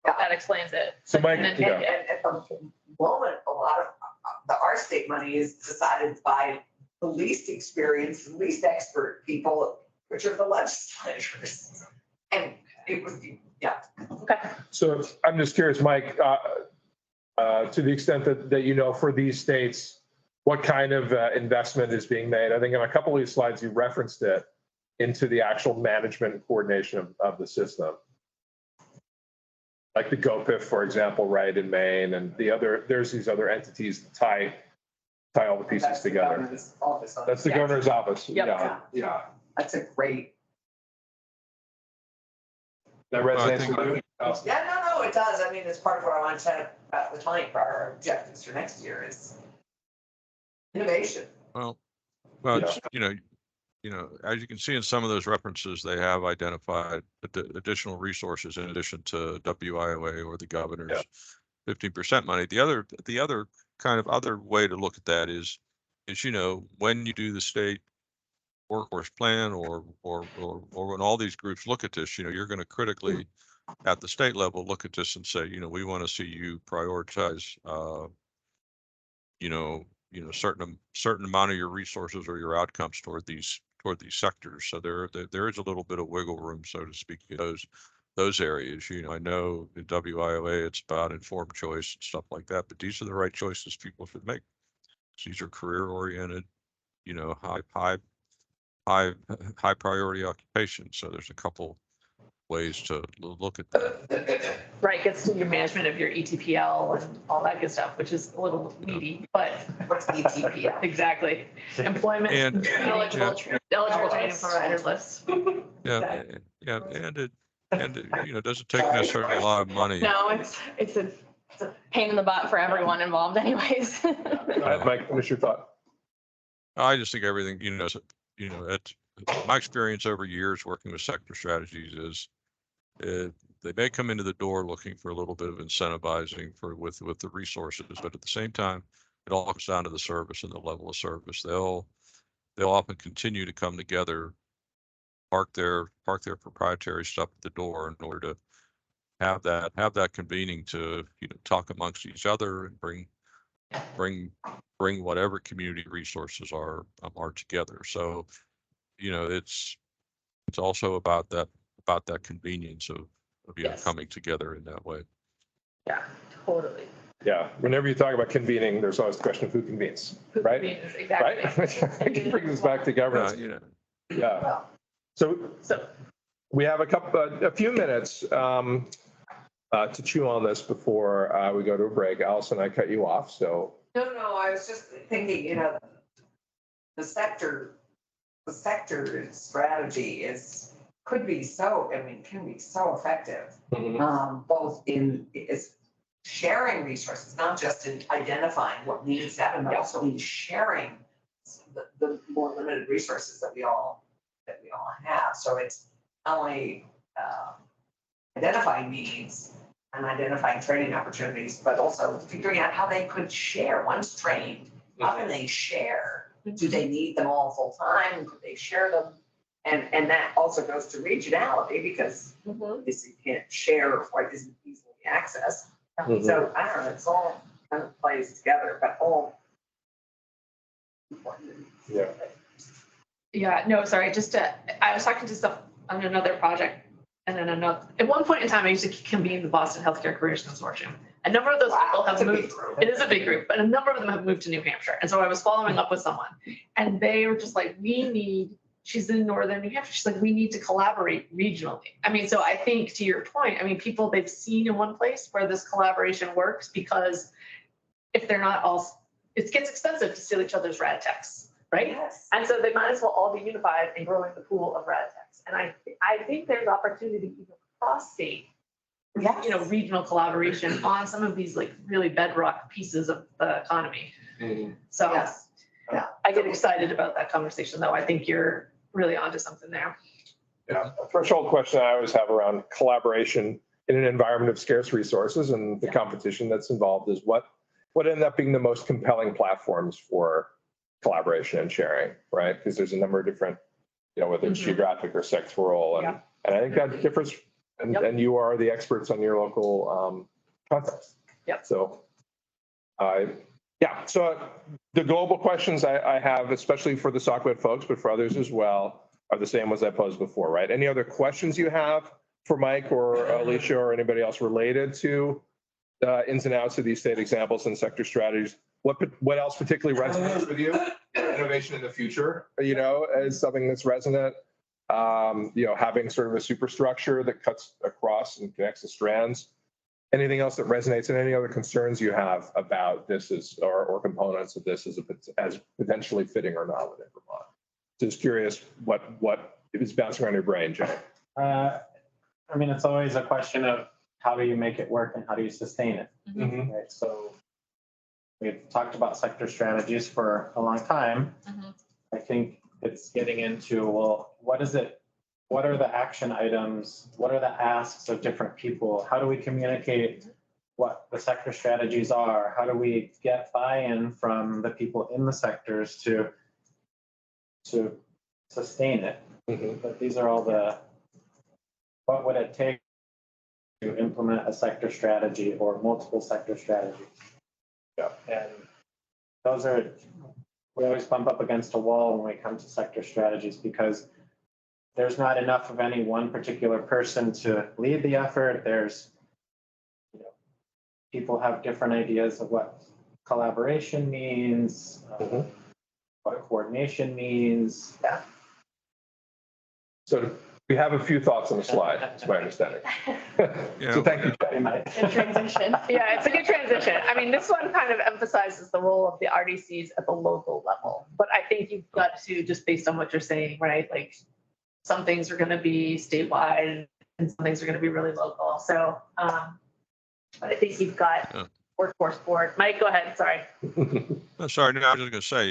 That explains it. So Mike, And then- yeah. And at the moment, a lot of our state money is decided by the least experienced, the least expert people, which are the legislators. And it was, yeah. Okay. So I'm just curious, Mike, to the extent that you know, for these states, what kind of investment is being made? I think in a couple of these slides, you referenced it into the actual management and coordination of the system. Like the GOPIF, for example, right, in Maine, and there's these other entities that tie all the pieces That's the together. governor's office on That's the it. governor's office. Yep. Yeah. That's a great, That Well, I resonates think- with you? yeah, no, it does. I mean, it's part of what I want to chat about with Mike for our objectives for next year is innovation. Well, it's, you know, as you can see in some of those references, they have identified additional resources in addition to WIOA or the governor's 15% money. The other kind of other way to look at that is, you know, when you do the state workforce plan or when all these groups look at this, you're going to critically at the state level look at this and say, we want to see you prioritize, certain amount of your resources or your outcomes toward these sectors. So there is a little bit of wiggle room, so to speak, in those areas. I know in WIOA it's about informed choice and stuff like that, but these are the right choices people should make. These are career oriented, high priority occupations. So there's a couple ways to look at that. Right, gets to your management of your ETPL and all that good stuff, which is a little weedy, but. What's ETPL? Exactly. Employment. And- Eligible training provider list. Yeah, yeah, and it doesn't take necessarily a lot of money. No, it's a pain in the butt for everyone involved anyways. Mike, what's your thought? I just think everything, my experience over years working with sector strategies is they may come into the door looking for a little bit of incentivizing with the resources, but at the same time, it all comes down to the service and the level of service. They'll often continue to come together, park their proprietary stuff at the door in order to have that convening to talk amongst each other and bring whatever community resources are together. So it's also about that convenience of Yes. coming together in that way. Yeah, totally. Yeah, whenever you talk about convening, there's always the question of who convenes, Who right? convenes, exactly. Right? I can bring this back to governance. Yeah. So we have a few minutes to chew on this before we go to a break. Allison, I cut you off, so. No, I was just thinking, the sector strategy can be so effective. Both in sharing resources, not just in identifying what needs to happen, but also in sharing the more limited resources that we all have. So it's not only identifying needs and identifying training opportunities, but also figuring out how they could share. Once trained, how can they share? Do they need them all full time? Do they share them? And that also goes to regionality, because obviously you can't share what isn't easily accessed. So I don't know, it's all kind of plays together, but all important. Yeah. Yeah, no, sorry, I was talking to stuff on another project, and then at one point in time, I used to convene the Boston Healthcare Careers Consortium. A number of those people have moved. It is a big group, but a number of them have moved to New Hampshire. And so I was following up with someone, and they were just like, she's in northern New Hampshire. She's like, we need to collaborate regionally. I mean, so I think to your point, people they've seen in one place where this collaboration works, because if they're not all, it gets expensive to steal each other's rad techs, right? Yes. And so they might as well all be unified and growing the pool of rad techs. And I think there's opportunity even cross-state, regional collaboration on some of these like really bedrock pieces of the economy. So I get excited about that conversation, though. I think you're really onto something there. Yeah, a threshold question I always have around collaboration in an environment of scarce resources and the competition that's involved is what ended up being the most compelling platforms for collaboration and sharing, right? Because there's a number of different, whether it's geographic or sectoral, and I think that differs. And you are the experts on your local context. Yep. So, so the global questions I have, especially for the SOCWED folks, but for others as well, are the same ones I posed before, right? Any other questions you have for Mike or Alicia or anybody else related to the ins and outs of these state examples and sector strategies? What else particularly resonates with you? Innovation in the future, is something that's resonant. Having sort of a superstructure that cuts across and connects the strands. Anything else that resonates, and any other concerns you have about this or components of this as potentially fitting or not within Vermont? Just curious what is bouncing around your brain, Jay. It's always a question of how do you make it work and how do you sustain it? Mm-hmm. Right? So we've talked about sector strategies for a long time. I think it's getting into, what is it? What are the action items? What are the asks of different people? How do we communicate what the sector strategies are? How do we get buy-in from the people in the sectors to sustain it. Mhm. But these are all what would it take to implement a sector strategy or multiple sector strategies? Yeah. And those are, we always bump up against a wall when we come to sector strategies because there's not enough of any one particular person to lead the effort. There's, people have different ideas of what collaboration means, what coordination means. Yeah. So we have a few thoughts on the slide, that's my understanding. So thank you, Chad. Good transition. Yeah, it's a good transition. I mean, this one kind of emphasizes the role of the RDCs at the local level. But I think you've got to, just based on what you're saying, right? Like some things are going to be statewide and some things are going to be really local. So, but I think you've got workforce board. Mike, go ahead. Sorry. No, sorry, no, I was just gonna say,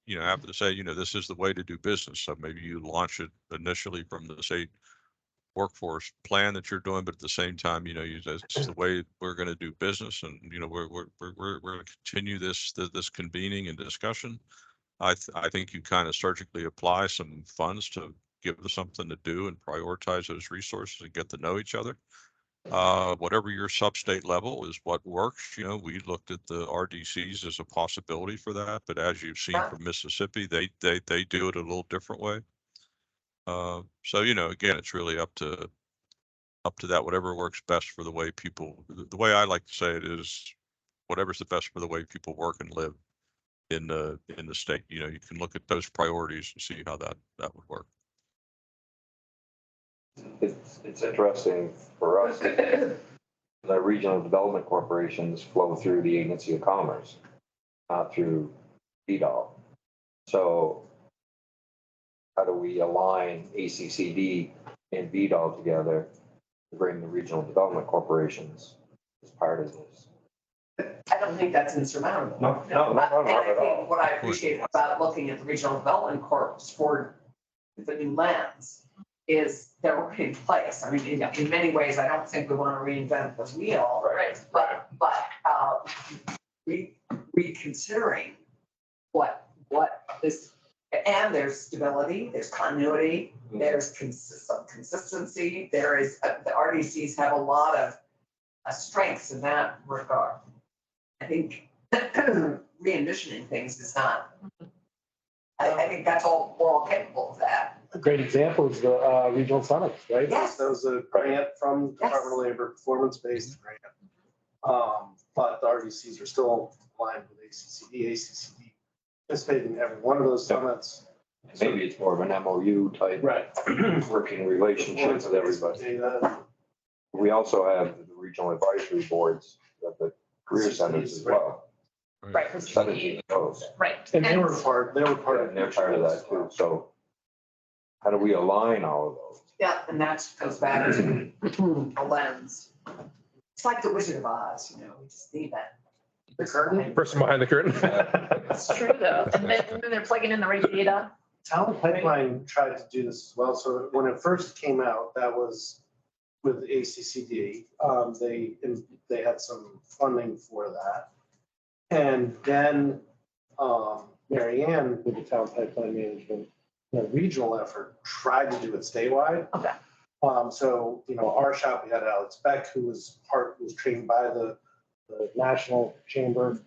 you have to say, this is the way to do business. So maybe you launch it initially from the state workforce plan that you're doing, but at the same time, it's the way we're going to do business, and we're going to continue this convening and discussion. I think you kind of surgically apply some funds to give us something to do and prioritize those resources and get to know each other. Whatever your sub-state level is what works. We looked at the RDCs as a possibility for that, but as you've seen from Mississippi, they do it a little different way. So again, it's really up to that, whatever works best for the way people. The way I like to say it is, whatever's the best for the way people work and live in the state. You can look at those priorities and see how that would work. It's interesting for us. The regional development corporations flow through the Agency of Commerce, not through VDOL. So how do we align ACCD and VDOL together to bring the regional development corporations as part of this? I don't think that's insurmountable. No, And I at all. think what I appreciate about looking at the regional development corps for the new lens is they're already in place. I mean, in many ways, I don't think we want to reinvent the wheel, Right. but reconsidering what this, and there's stability, there's continuity, there's some consistency, there is, the RDCs have a lot of strengths in that regard. I think re-envisioning things is not, I think that's all, we're all capable of that. A great example is the regional summits, right? Yes. That was a grant from Yes. Department of Labor, performance-based grant. But the RDCs are still aligned with ACCD participating in every one of those summits. Maybe it's more of an MOU type working relationship with everybody. We also have the regional advisory boards of the career centers as well. Right. 17 of those. Right. And they were part And of they're part of that too. So how do we align all of those? Yeah, and that goes back to a lens. It's like the Wizard of Oz, we just need that. The curtain. Person behind the curtain. It's true though. And then they're plugging in the right data. Talent Pipeline tried to do this as well. So when it first came out, that was with ACCD. They had some funding for that. And then Mary Ann with the Talent Pipeline Management, regional effort, tried to do it statewide. Okay. So, our shop, we had Alex Beck, who was trained by the National Chamber.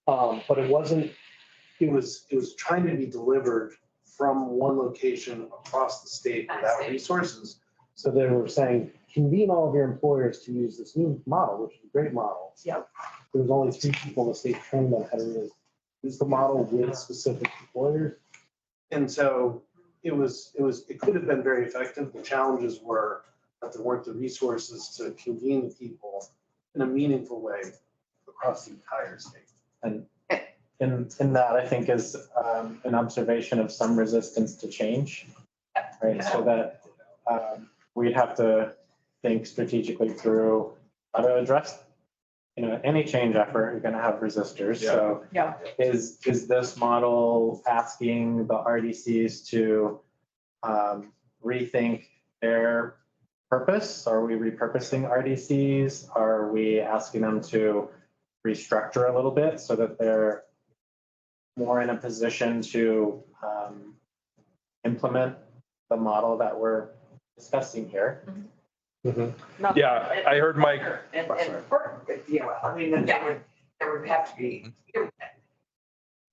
But it was trying to be delivered from one location across the state without resources. So they were saying, convene all of your employers to use this new model, which is a great model. Yep. There was only 3 people in the state trained on how to really use the model with specific employers. And so it could have been very effective. The challenges were that there weren't the resources to convene the people in a meaningful way across the entire state. And in that, I think, is an observation of some resistance to change, right? So that we'd have to think strategically through how to address, any change effort, you're going to have resistors. Yeah. So is this model asking the RDCs to rethink their purpose? Are we repurposing RDCs? Are we asking them to restructure a little bit so that they're more in a position to implement the model that we're discussing here. Yeah, I heard Mike. And work with DOL. I mean, there would have to be.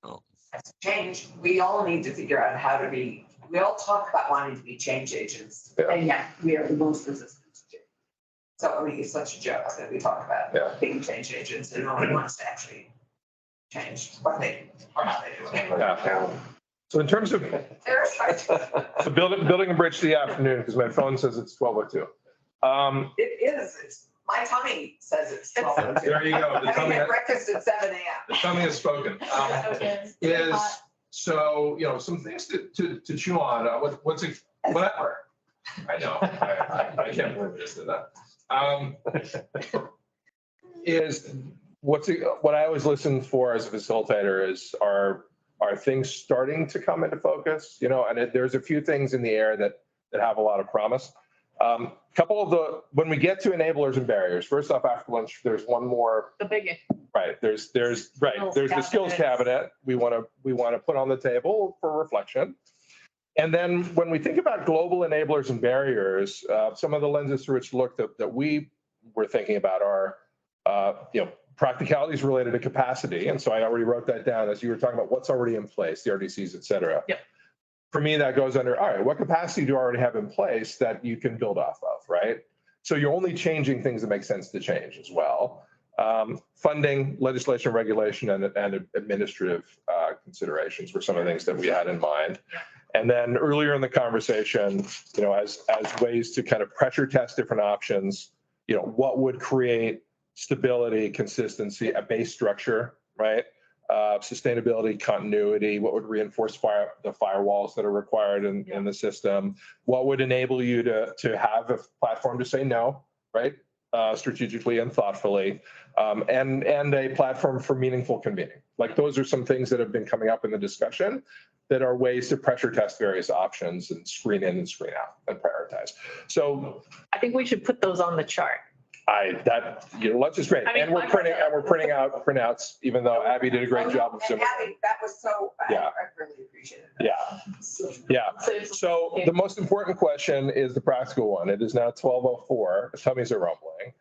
Oh. As change, we all need to figure out how to be, we all talk about wanting to be change agents, and yet we are the most resistant to change. So I mean, it's such a joke that we talk about being change agents and no one wants to actually change what they, or how they do it. Yeah. So in terms of, so building a bridge to the afternoon, because my phone says it's 12:02. It is, my tummy says it's 12:02. There you go. The I tummy, had breakfast at 7 a.m. the tummy has spoken. Is, so, you know, some things to chew on. What's it? What? I know. I can't believe this did that. Is what I always listen for as a facilitator is are things starting to come into focus? You know, and there's a few things in the air that have a lot of promise. Couple of when we get to enablers and barriers, first off, after lunch, there's one more. The biggie. Right. There's the skills cabinet we want to put on the table for reflection. And then when we think about global enablers and barriers, some of the lenses through which to look that we were thinking about are, practicalities related to capacity. And so I already wrote that down as you were talking about what's already in place, the RDCs, et cetera. Yep. For me, that goes under, all right, what capacity do you already have in place that you can build off of, right? So you're only changing things that make sense to change as well. Funding, legislation, regulation, and administrative considerations were some of the things that we had in mind. And then earlier in the conversation, you know, as ways to kind of pressure test different options, you know, what would create stability, consistency, a base structure, right? Sustainability, continuity, what would reinforce the firewalls that are required in the system, what would enable you to have a platform to say no, right? Strategically and thoughtfully, and a platform for meaningful convening. Like those are some things that have been coming up in the discussion that are ways to pressure test various options and screen in and screen out and prioritize. So I think we should put those on the chart. Lunch is great. I mean, and we're printing out printouts, even though Abby did a great job of And Abby, that was so, I really appreciate it. Yeah. So the most important question is the practical one. It is now 12:04. The tummies are rumbling.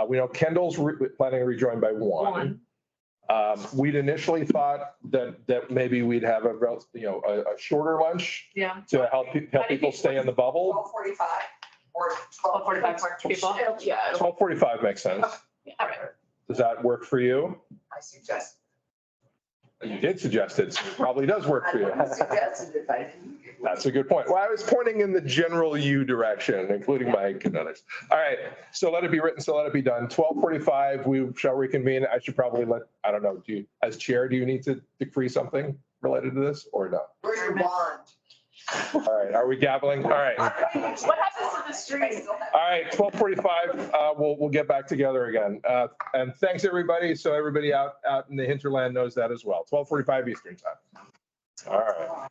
We know Kendall's planning to rejoin by 1. We'd initially thought that maybe we'd have a shorter lunch to help people stay in the bubble. 12:45 or 12:45 for people. Yeah. 12:45 makes sense. All right. Does that work for you? I suggest. You did suggest it, so it probably does work for you. I suggested it, but I didn't. That's a good point. Well, I was pointing in the general U direction, including Mike and others. All right, so let it be written, so let it be done. 12:45, we shall reconvene. I should probably I don't know, as chair, do you need to decree something related to this or no? Where's your wand? All right, are we gabbling? All right. What happens to the street? All right, 12:45, we'll get back together again. And thanks, everybody. So everybody out in the hinterland knows that as well. 12:45 Eastern time. All right.